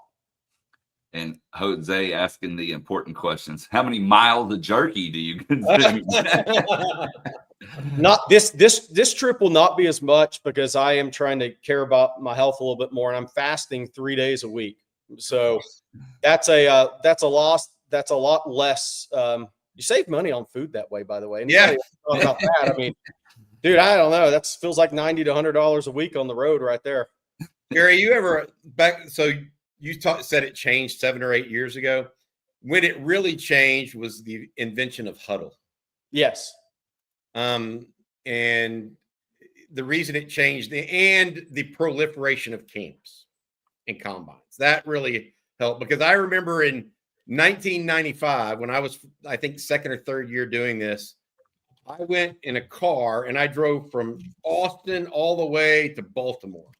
And Jose asking the important questions. How many miles of jerky do you consume? Not this trip will not be as much because I am trying to care about my health a little bit more, and I'm fasting 3 days a week. So that's a loss. That's a lot less. You save money on food that way, by the way. Yeah. About that. I mean, dude, I don't know. That feels like $90 to $100 a week on the road right there. Gary, you ever back? So you said it changed 7 or 8 years ago. When it really changed was the invention of huddle. Yes. And the reason it changed and the proliferation of camps and combines, that really helped, because I remember in 1995 when I was, I think, second or third year doing this, I went in a car and I drove from Austin all the way to Baltimore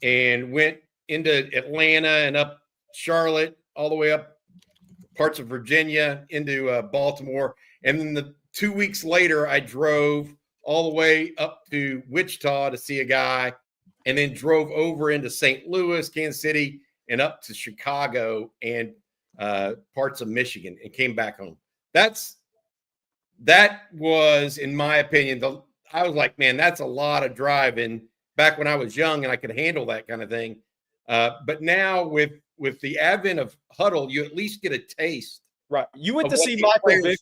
and went into Atlanta and up Charlotte, all the way up parts of Virginia into Baltimore. And then 2 weeks later, I drove all the way up to Wichita to see a guy, and then drove over into St. Louis, Kansas City, and up to Chicago and parts of Michigan, and came back home. That was, in my opinion, I was like, man, that's a lot of driving back when I was young and I could handle that kind of thing. But now with the advent of huddle, you at least get a taste Right. You went of to what see these Michael players- Vick.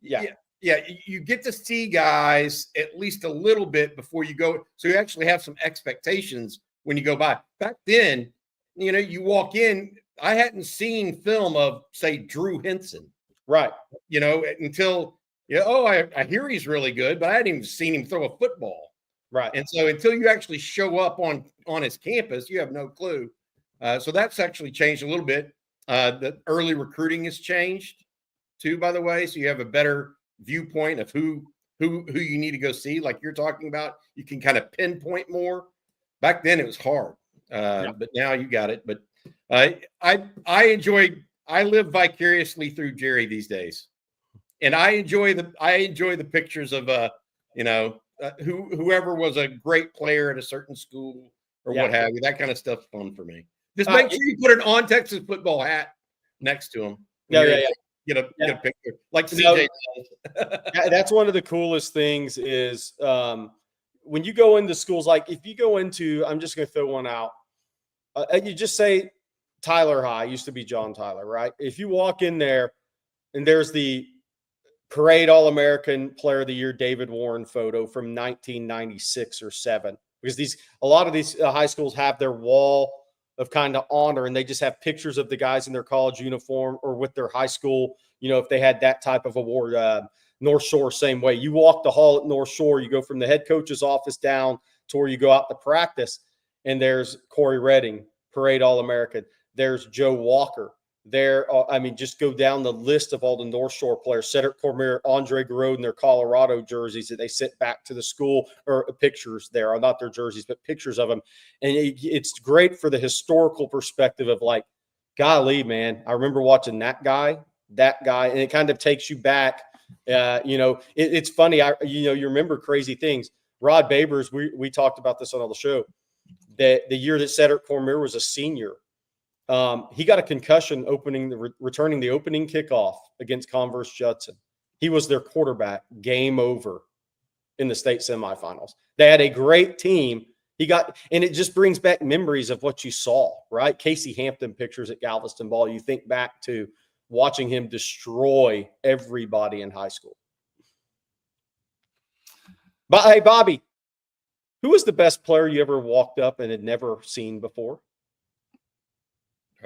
Yeah. Yeah, you get to see guys at least a little bit before you go. So you actually have some expectations when you go by. Back then, you walk in, I hadn't seen film of, say, Drew Henson, Right. until, I hear he's really good, but I hadn't even seen him throw a football. Right. And so until you actually show up on his campus, you have no clue. So that's actually changed a little bit. The early recruiting has changed too, by the way. So you have a better viewpoint of who you need to go see. Like you're talking about, you can kind of pinpoint more. Back then it was hard, but now you got it. But I live vicariously through Jerry these days, and I enjoy the pictures of whoever was a great player at a certain school or what have you. That kind of stuff's fun for me. Just make sure you put an On Texas Football hat next to him. Get a picture like CJ does. That's one of the coolest things is when you go into schools, like if you go into, I'm just going to throw one out. You just say Tyler High, used to be John Tyler, right? If you walk in there and there's the Parade All-American Player of the Year David Warren photo from 1996 or 7, because a lot of these high schools have their wall of kind of honor, and they just have pictures of the guys in their college uniform or with their high school, if they had that type of award. North Shore, same way. You walk the hall at North Shore, you go from the head coach's office down to where you go out to practice, and there's Corey Redding, Parade All-American. There's Joe Walker. Just go down the list of all the North Shore players. Cedric Cormier, Andre Garreau in their Colorado jerseys that they sent back to the school, or pictures there, or not their jerseys, but pictures of them. And it's great for the historical perspective of like, golly, man, I remember watching that guy, and it kind of takes you back. It's funny. You remember crazy things. Rod Babers, we talked about this on the show, that the year that Cedric Cormier was a senior, he got a concussion returning the opening kickoff against Converse Judson. He was their quarterback. Game over in the state semifinals. They had a great team. And it just brings back memories of what you saw, right? Casey Hampton pictures at Galveston Ball. You think back to watching him destroy everybody in high school. But hey, Bobby, who was the best player you ever walked up and had never seen before?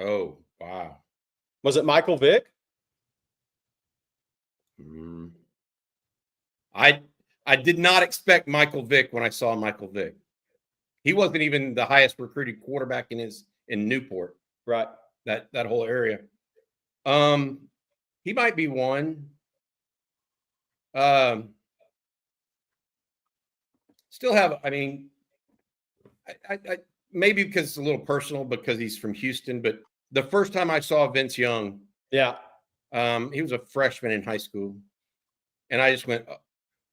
Oh, wow. Was it Michael Vick? I did not expect Michael Vick when I saw Michael Vick. He wasn't even the highest recruited quarterback in Newport. Right. That whole area. He might be one. Still have, I maybe because it's a little personal because he's from Houston, but the first time I saw Vince Young, he was a freshman in high school, and I just went.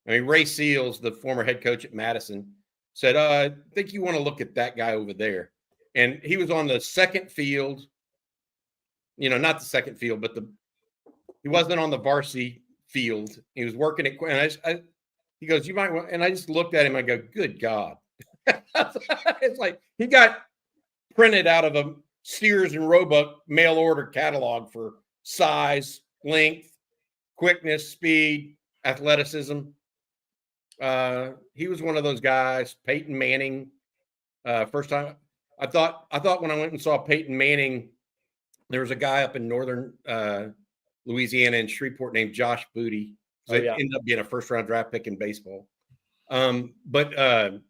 Ray Seals, the former head coach at Madison, said, "I think you want to look at that guy over there," and he was on the second field. Not the second field, but he wasn't on the varsity field. He was working at, and he goes, "You might want," and I just looked at him. I go, "Good God." It's like he got printed out of a Sears and Roebuck mail order catalog for size, length, quickness, speed, athleticism. He was one of those guys. Peyton Manning. First time I thought when I went and saw Peyton Manning, there was a guy up in northern Louisiana in Shreveport named Josh Booty. So it ended up being a first-round draft pick in baseball. But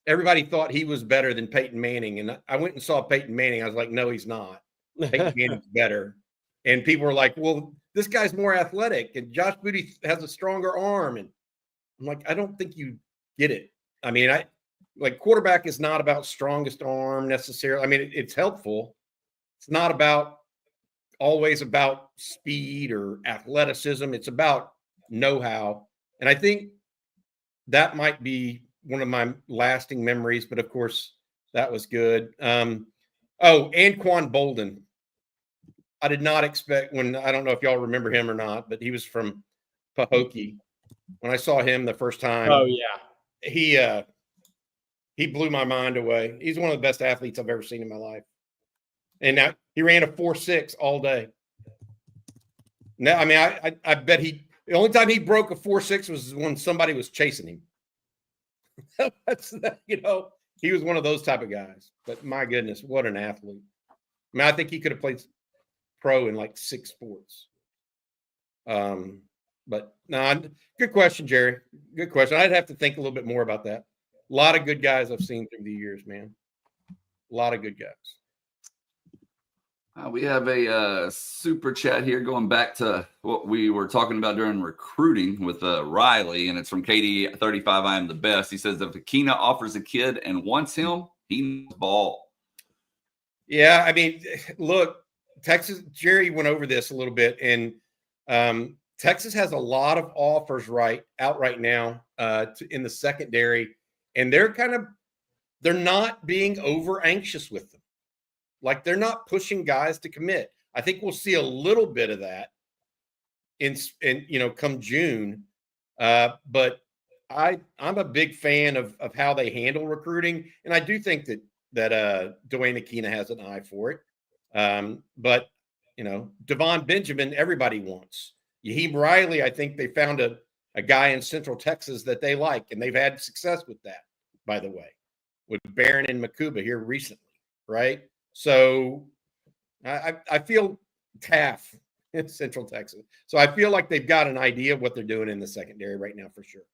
everybody thought he was better than Peyton Manning. And I went and saw Peyton Manning. I was like, no, he's not. Peyton Manning's better. And people were like, well, this guy's more athletic. And Josh Booty has a stronger arm. And I'm like, I don't think you get it. Quarterback is not about strongest arm necessarily. It's helpful. It's not always about speed or athleticism. It's about know-how. And I think that might be one of my lasting memories, but of course that was good. Anquan Bolden. I did not expect I don't know if y'all remember him or not, but he was from Pahokee. When I saw him the first time, he blew my mind away. He's one of the best athletes I've ever seen in my life. And now he ran a 4.6 all day. No, I mean, I bet the only time he broke a 4.6 was when somebody was chasing him. He was one of those type of guys. But my goodness, what an athlete. I mean, I think he could have played pro in like 6 sports. But no, good question, Jerry. Good question. I'd have to think a little bit more about that. A lot of good guys I've seen through the years, man. A lot of good guys. We have a super chat here going back to what we were talking about during recruiting with Riley, and it's from KD35. I am the best. He says if Akina offers a kid and wants him, he knows ball. Yeah, I mean, look, Texas. Jerry went over this a little bit, and Texas has a lot of offers out right now in the secondary, and they're not being over anxious with them. Like they're not pushing guys to commit. I think we'll see a little bit of that in come June. But I'm a big fan of how they handle recruiting, and I do think that Dwayne Akina has an eye for it. But Devon Benjamin, everybody wants. Yaheem Riley, I think they found a guy in Central Texas that they like, and they've had success with that, by the way, with Barron and Makuba here recently, right? So I feel Taft in Central Texas. So I feel like they've got an idea of what they're doing in the secondary right now for sure.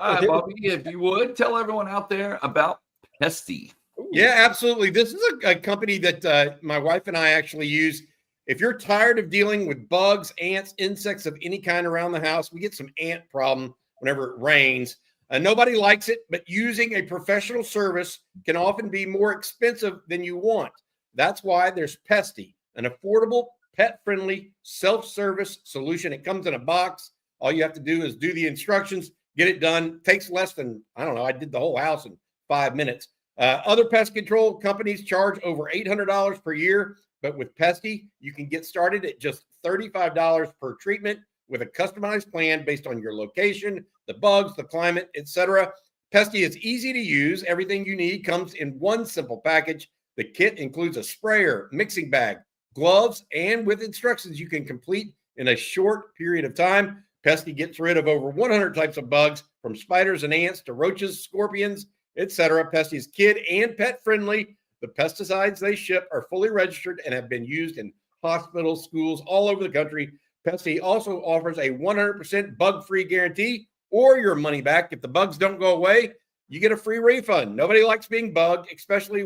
All right, Bobby, if you would, tell everyone out there about Pesty. Yeah, absolutely. This is a company that my wife and I actually use. If you're tired of dealing with bugs, ants, insects of any kind around the house, we get some ant problem whenever it rains. Nobody likes it, but using a professional service can often be more expensive than you want. That's why there's Pesty, an affordable, pet-friendly, self-service solution. It comes in a box. All you have to do is do the instructions, get it done. Takes less than, I did the whole house in 5 minutes. Other pest control companies charge over $800 per year, but with Pesty, you can get started at just $35 per treatment with a customized plan based on your location, the bugs, the climate, etc. Pesty is easy to use. Everything you need comes in one simple package. The kit includes a sprayer, mixing bag, gloves, and with instructions you can complete in a short period of time. Pesty gets rid of over 100 types of bugs, from spiders and ants to roaches, scorpions, etc. Pesty is kid and pet friendly. The pesticides they ship are fully registered and have been used in hospitals, schools all over the country. Pesty also offers a 100% bug-free guarantee or your money back. If the bugs don't go away, you get a free refund. Nobody likes being bugged, especially,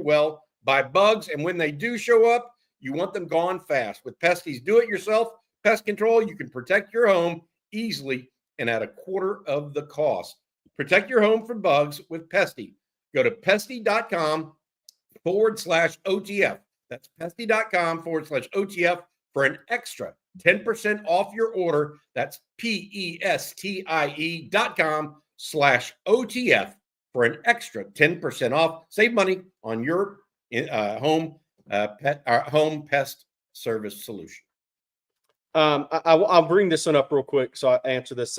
by bugs. And when they do show up, you want them gone fast. With Pesty's do-it-yourself pest control, you can protect your home easily and at a quarter of the cost. Protect your home from bugs with Pesty. Go to pesty.com/OTF. That's pesty.com/OTF for an extra 10% off your order. That's pestie.com/OTF for an extra 10% off. Save money on your home pest service solution. I'll bring this one up real quick so I answer this.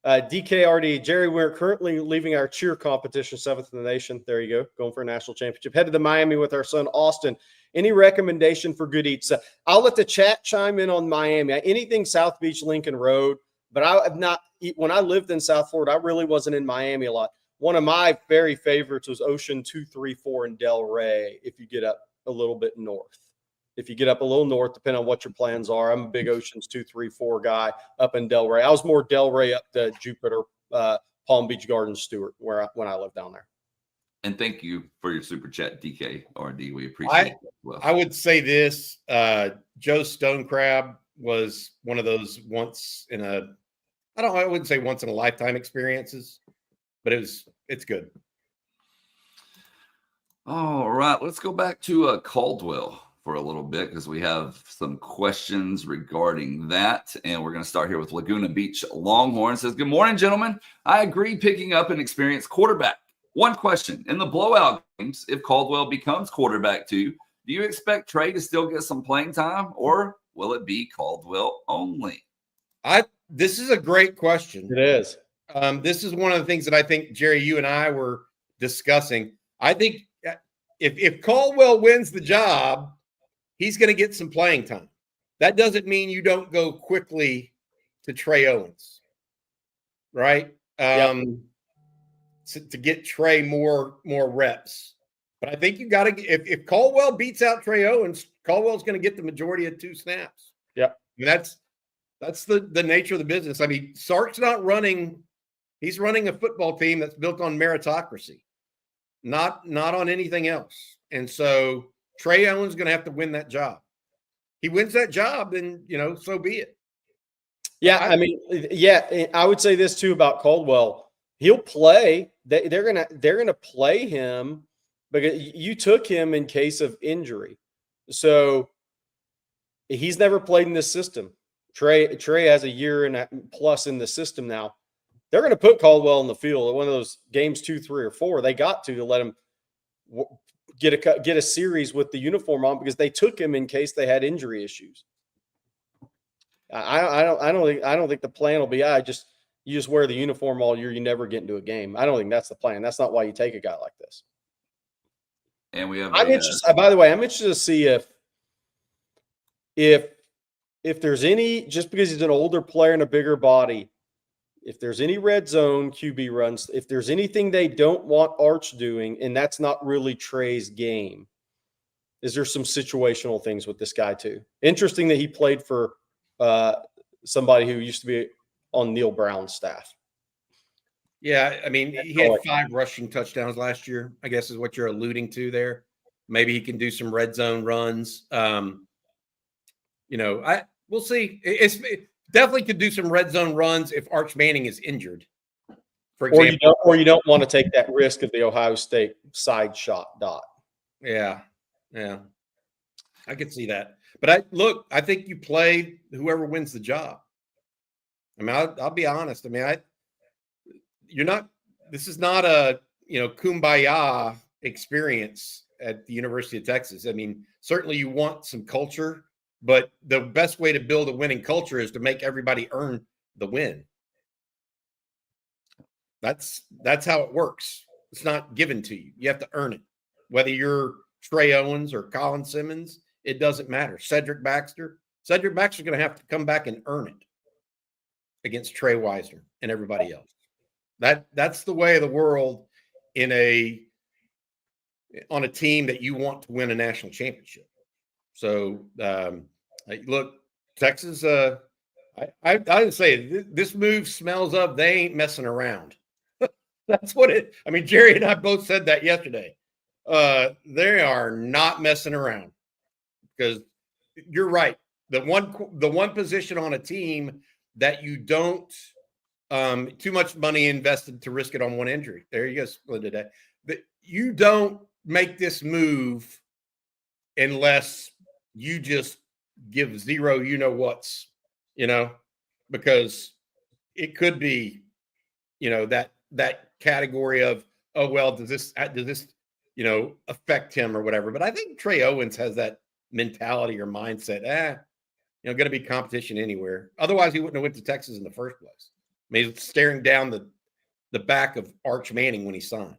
DKRD, Jerry, we're currently leaving our cheer competition, 7th in the nation. There you go, going for a national championship. Headed to Miami with our son, Austin. Any recommendation for good eats? I'll let the chat chime in on Miami. Anything South Beach, Lincoln Road, but I have not. When I lived in South Florida, I really wasn't in Miami a lot. One of my very favorites was Ocean 234 in Delray. If you get up a little bit north, depending on what your plans are. I'm a big Oceans 234 guy up in Delray. I was more Delray up to Jupiter, Palm Beach Gardens, Stewart, when I lived down there. And thank you for your super chat, DKRD. We appreciate it. Well, I would say this: Joe Stone Crab was one of those I wouldn't say once in a lifetime experiences, but it's good. All right, let's go back to Caldwell for a little bit because we have some questions regarding that. And we're going to start here with Laguna Beach Longhorns. Says, good morning, gentlemen. I agree picking up an experienced quarterback. One question. In the blowout games, if Caldwell becomes quarterback too, do you expect Trey to still get some playing time, or will it be Caldwell only? This is a great question. It is. This is one of the things that I think, Jerry, you and I were discussing. I think if Caldwell wins the job, he's going to get some playing time. that doesn't mean you don't go quickly to Trey Owens, right? To get Trey more reps. But I think you got to, if Caldwell beats out Trey Owens, Caldwell's going to get the majority of 2 snaps. Yeah. I mean, that's the nature of the business. I mean, Sark's not running, he's running a football team that's built on meritocracy, not on anything else. And so Trey Owens is going to have to win that job. He wins that job, then, so be it. Yeah, I mean, yeah, I would say this too about Caldwell. He'll play. They're gonna play him because you took him in case of injury. So he's never played in this system. Trey has a year and plus in the system now. They're going to put Caldwell in the field at one of those games 2, 3, or 4. They got to let him get a series with the uniform on because they took him in case they had injury issues. I don't think the plan will be you just wear the uniform all year, you never get into a game. I don't think that's the plan. That's not why you take a guy like this. And we have by the way, I'm interested to see if there's any, just because he's an older player and a bigger body, if there's any red zone QB runs, if there's anything they don't want Arch doing, and that's not really Trey's game, is there some situational things with this guy too? Interesting that he played for somebody who used to be on Neil Brown's staff. Yeah, I mean, he had 5 rushing touchdowns last year, I guess is what you're alluding to there. Maybe he can do some red zone runs. We'll see. It definitely could do some red zone runs if Arch Manning is injured, for example. Or you don't want to take that risk of the Ohio State side shot dot. Yeah. I could see that. But I think you play whoever wins the job. I mean, I'll be honest. I mean, this is not a, kumbaya experience at the University of Texas. I mean, certainly you want some culture, but the best way to build a winning culture is to make everybody earn the win. That's how it works. It's not given to you. You have to earn it. Whether you're Trey Owens or Colin Simmons, it doesn't matter. Cedric Baxter's going to have to come back and earn it against Trey Wisner and everybody else. That's the way of the world on a team that you want to win a national championship. So look, Texas, I would say this move smells of they ain't messing around. That's what I mean, Jerry and I both said that yesterday. They are not messing around because you're right. The one position on a team that you don't too much money invested to risk it on one injury. There you go, split today. But you don't make this move unless you just give zero whats, because it could be, that category of, oh, well, does this affect him or whatever. But I think Trey Owens has that mentality or mindset, going to be competition anywhere. Otherwise, he wouldn't have went to Texas in the first place. I mean, he's staring down the back of Arch Manning when he signed,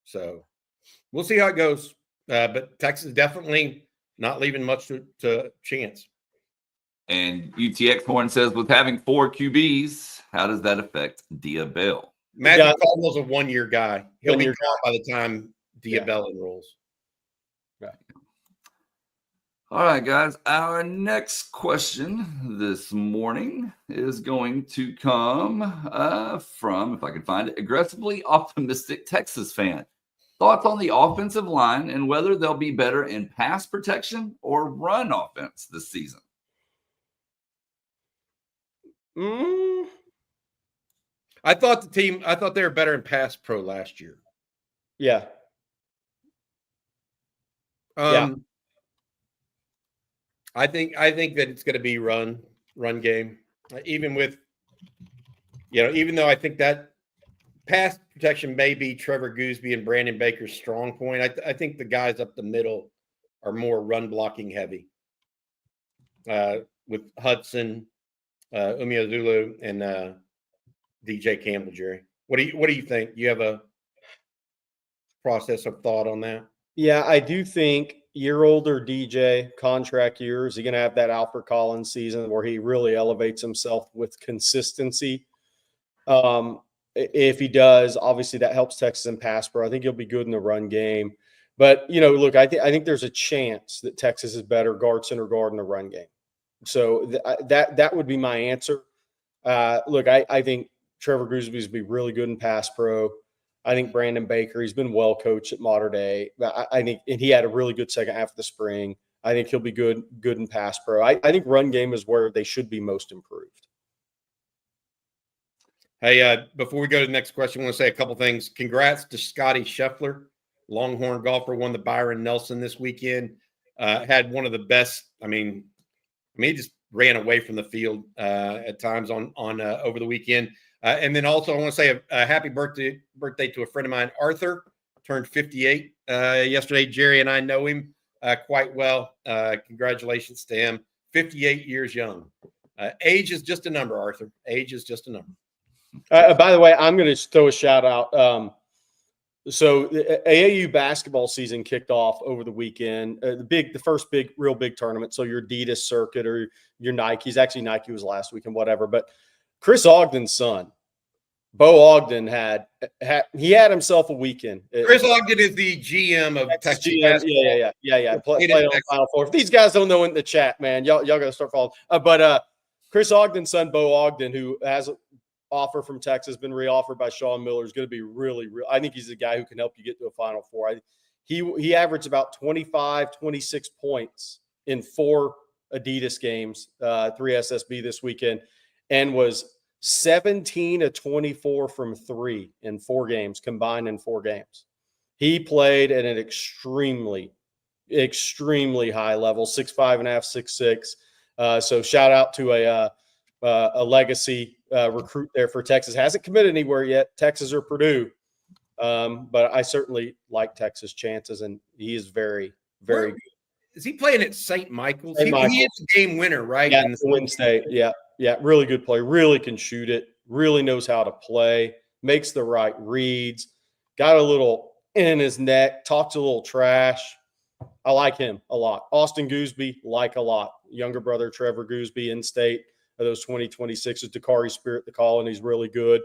So we'll see how it goes. But Texas definitely not leaving much to chance. And UTX Horn says, with having 4 QBs, how does that affect Diabell? Matthew Caldwell's a 1-year guy. He'll be gone by the time Diabell enrolls. Right. All right, guys. Our next question this morning is going to come from, if I can find it, aggressively optimistic Texas fan. Thoughts on the offensive line and whether they'll be better in pass protection or run offense this season? I thought they were better in pass pro last year. Yeah. I think that it's going to be run game, even with, even though I think that pass protection may be Trevor Gooseby and Brandon Baker's strong point. I think the guys up the middle are more run blocking heavy, with Hudson, Umeozulu, and DJ Campbell. Jerry, what do you think? You have a process of thought on that? Yeah, I do think year older DJ, contract year. Is he going to have that Alfred Collins season where he really elevates himself with consistency? If he does, obviously that helps Texas in pass pro. I think he'll be good in the run game. But, look, I think there's a chance that Texas is better guard, center guard in the run game. So that would be my answer. Look, I think Trevor Goosby's be really good in pass pro. I think Brandon Baker, he's been well coached at Mater Dei. I think, and he had a really good second half of the spring. I think he'll be good in pass pro. I think run game is where they should be most improved. Hey, before we go to the next question, I want to say a couple things. Congrats to Scotty Scheffler, Longhorn golfer, won the Byron Nelson this weekend. Had one of the best. He just ran away from the field at times on over the weekend. And then also I want to say a happy birthday to a friend of mine, Arthur, turned 58 yesterday. Jerry and I know him quite well. Congratulations to him. 58 years young. Age is just a number, Arthur. Age is just a number. By the way, I'm going to throw a shout out. So the AAU basketball season kicked off over the weekend. The first real big tournament. So your Adidas circuit or your Nikes. Actually, Nike was last weekend, whatever. But Chris Ogden's son, Bo Ogden, had himself a weekend. Chris Ogden is the GM of Texas. GM, yeah. Played on the Final Four. If these guys don't know in the chat, man, y'all got to start following. But Chris Ogden's son, Bo Ogden, who has offer from Texas, been reoffered by Sean Miller, is going to be really. I think he's a guy who can help you get to a Final Four. He averaged about 25, 26 points in 4 Adidas games, 3 SSB this weekend, and was 17 of 24 from 3 in 4 games, combined in 4 games. He played at an extremely, extremely high level, 6'5.5", 6'6". So shout out to a legacy recruit there for Texas. Hasn't committed anywhere yet, Texas or Purdue. But I certainly like Texas' chances, and he is very, very good. Is he playing at St. Michael's? St. Michael's. He is a game winner, right? Yeah, Win State. Yeah, really good player. Really can shoot it. Really knows how to play. Makes the right reads. Got a little in his neck. Talks a little trash. I like him a lot. Austin Gooseby, like a lot. Younger brother Trevor Gooseby, in state. Of those 2026s, Dakari Spirit, the Colony, he's really good.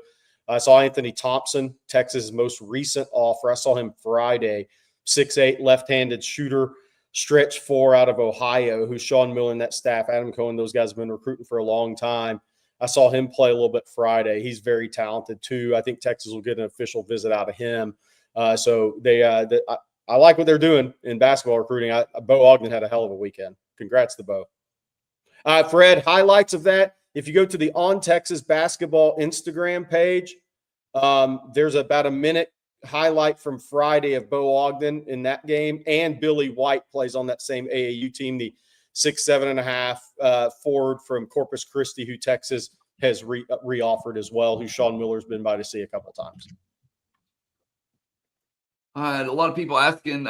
I saw Anthony Thompson, Texas' most recent offer. I saw him Friday, 6'8", left-handed shooter, stretch 4 out of Ohio, who's Sean Miller and that staff, Adam Cohen, those guys have been recruiting for a long time. I saw him play a little bit Friday. He's very talented too. I think Texas will get an official visit out of him. So I like what they're doing in basketball recruiting. Bo Ogden had a hell of a weekend. Congrats to Bo. Fred, highlights of that. If you go to the On Texas Basketball Instagram page, there's about a minute highlight from Friday of Bo Ogden in that game, and Billy White plays on that same AAU team, the 6'7.5" forward from Corpus Christi, who Texas has reoffered as well, who Sean Miller's been by to see a couple times. A lot of people asking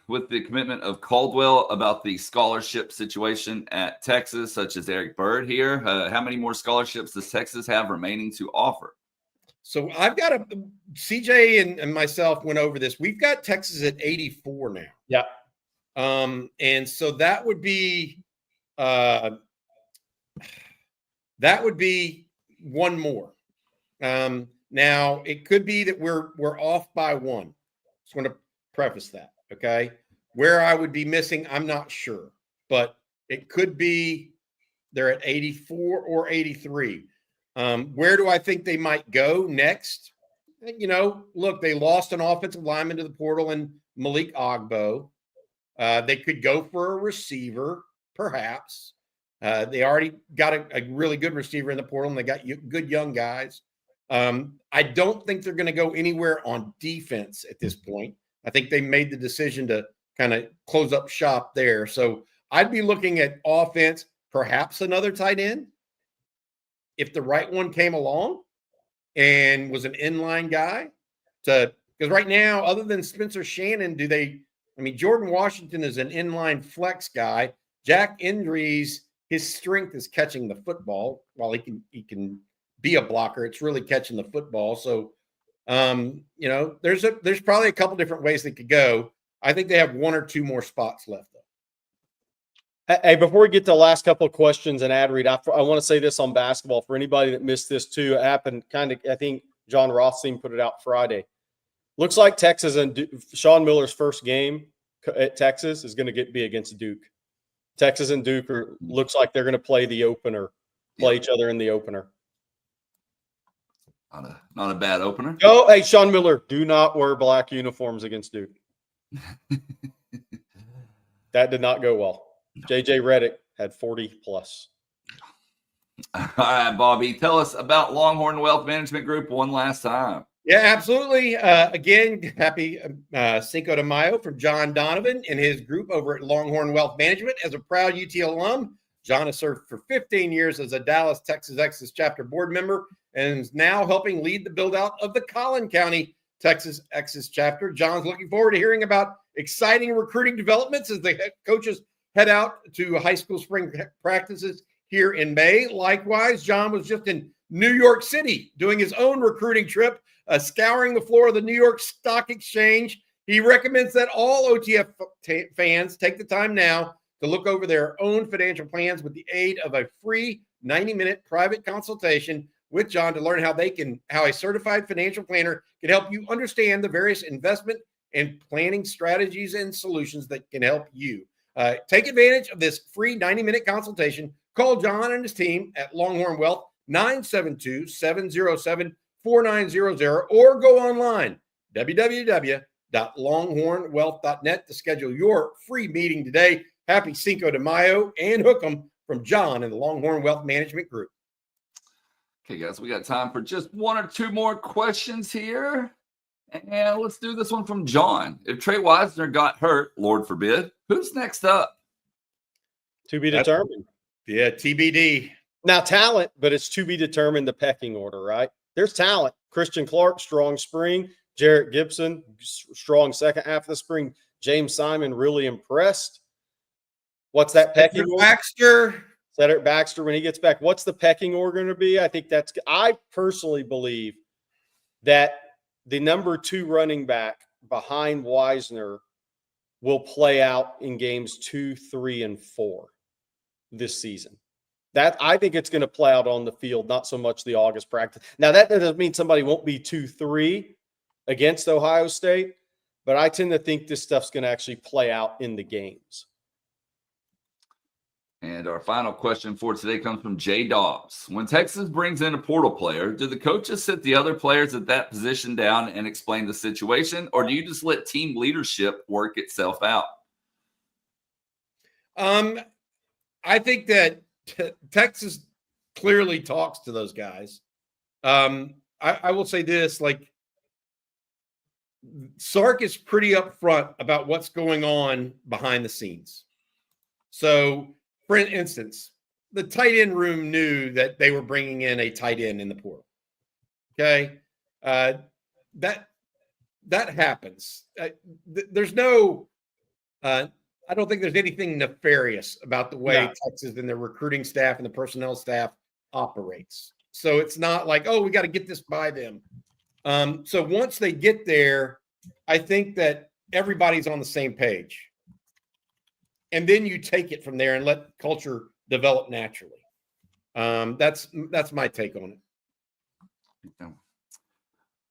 with the commitment of Caldwell about the scholarship situation at Texas, such as Eric Bird here. How many more scholarships does Texas have remaining to offer? So I've got CJ and myself went over this. We've got Texas at 84 now. Yeah. And so that would be one more. Now it could be that we're off by 1. Just want to preface that. Okay. Where I would be missing, I'm not sure, but it could be they're at 84 or 83. Where do I think they might go next? Look, they lost an offensive lineman to the portal in Malik Ogbo. They could go for a receiver, perhaps. They already got a really good receiver in the portal, and they got good young guys. I don't think they're going to go anywhere on defense at this point. I think they made the decision to kind of close up shop there. So I'd be looking at offense, perhaps another tight end, if the right one came along and was an inline guy. Because right now, other than Spencer Shannon, Jordan Washington is an inline flex guy. Jack Indries, his strength is catching the football. While he can be a blocker, it's really catching the football. So, there's probably a couple different ways they could go. I think they have one or two more spots left, though. Hey, before we get to the last couple of questions and ad read, I want to say this on basketball for anybody that missed this too. It happened I think John Rothstein put it out Friday. Looks like Texas and Sean Miller's first game at Texas is going to be against Duke. Texas and Duke looks like they're going to play the opener, each other in the opener. Not a bad opener. Oh, hey, Sean Miller, do not wear black uniforms against Duke. That did not go well. JJ Redick had 40 plus. All right, Bobby, tell us about Longhorn Wealth Management Group one last time. Yeah, absolutely. Again, happy Cinco de Mayo from John Donovan and his group over at Longhorn Wealth Management. As a proud UT alum, John has served for 15 years as a Dallas, Texas Exodus chapter board member and is now helping lead the build-out of the Collin County, Texas Exodus chapter. John's looking forward to hearing about exciting recruiting developments as the coaches head out to high school spring practices here in May. Likewise, John was just in New York City doing his own recruiting trip, scouring the floor of the New York Stock Exchange. He recommends that all OTF fans take the time now to look over their own financial plans with the aid of a free 90-minute private consultation with John to learn how a certified financial planner can help you understand the various investment and planning strategies and solutions that can help you. Take advantage of this free 90-minute consultation. Call John and his team at Longhorn Wealth, 972-707-4900, or go online, www.longhornwealth.net to schedule your free meeting today. Happy Cinco de Mayo and hook 'em from John and the Longhorn Wealth Management Group. Okay, guys, we got time for just one or two more questions here. And let's do this one from John. If Trey Wisner got hurt, Lord forbid, who's next up? To be determined. Yeah, TBD. Now, talent, but it's to be determined the pecking order, right? There's talent. Christian Clark, strong spring. Jarrett Gibson, strong second half of the spring. James Simon, really impressed. What's that pecking order? Cedric Baxter, when he gets back, what's the pecking order going to be? I personally believe that the number 2 running back behind Wisner will play out in games 2, 3, and 4 this season. I think it's going to play out on the field, not so much the August practice. Now, that doesn't mean somebody won't be 2-3 against Ohio State, but I tend to think this stuff's going to actually play out in the games. And our final question for today comes from Jay Dobbs. When Texas brings in a portal player, do the coaches sit the other players at that position down and explain the situation, or do you just let team leadership work itself out? I think that Texas clearly talks to those guys. I will say this, Sark is pretty upfront about what's going on behind the scenes. So, for instance, the tight end room knew that they were bringing in a tight end in the portal. Okay. That happens. There's no, I don't think there's anything nefarious about the way Texas and their recruiting staff and the personnel staff operates. So it's not like, oh, we got to get this by them. So once they get there, I think that everybody's on the same page. And then you take it from there and let culture develop naturally. That's my take on it.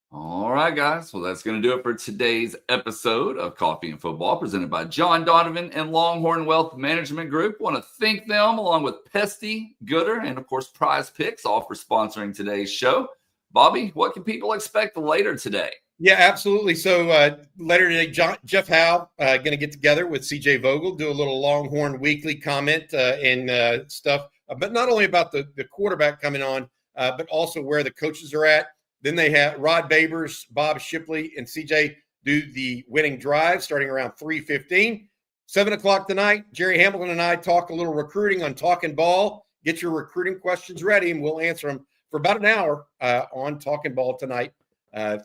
All right, guys. Well, that's going to do it for today's episode of Coffee and Football, presented by John Donovan and Longhorn Wealth Management Group. Want to thank them, along with Pesty, Gooder, and, of course, Prize Picks, all for sponsoring today's show. Bobby, what can people expect later today? Yeah, absolutely. So later today, Jeff Howe going to get together with CJ Vogel, do a little Longhorn Weekly comment and stuff, but not only about the quarterback coming on, but also where the coaches are at. Then they have Rod Babers, Bob Shipley, and CJ do the winning drive starting around 3:15. 7 o'clock tonight, Jerry Hamilton and I talk a little recruiting on Talking Ball. Get your recruiting questions ready, and we'll answer them for about an hour on Talking Ball tonight.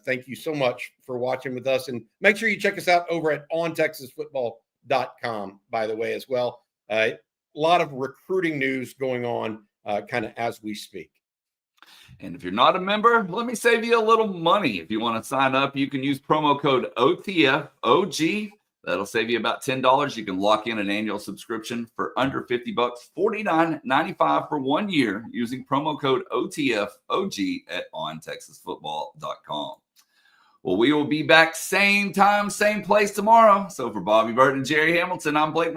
Thank you so much for watching with us. And make sure you check us out over at ontexasfootball.com, by the way, as well. A lot of recruiting news going on kind of as we speak. And if you're not a member, let me save you a little money. If you want to sign up, you can use promo code OTFOG That'll save you about $10. You can lock in an annual subscription for under $50, $49.95 for 1 year using promo code OTFOG at ontexasfootball.com. Well, we will be back same time, same place tomorrow. So for Bobby Burton and Jerry Hamilton, I'm Blake Monroe.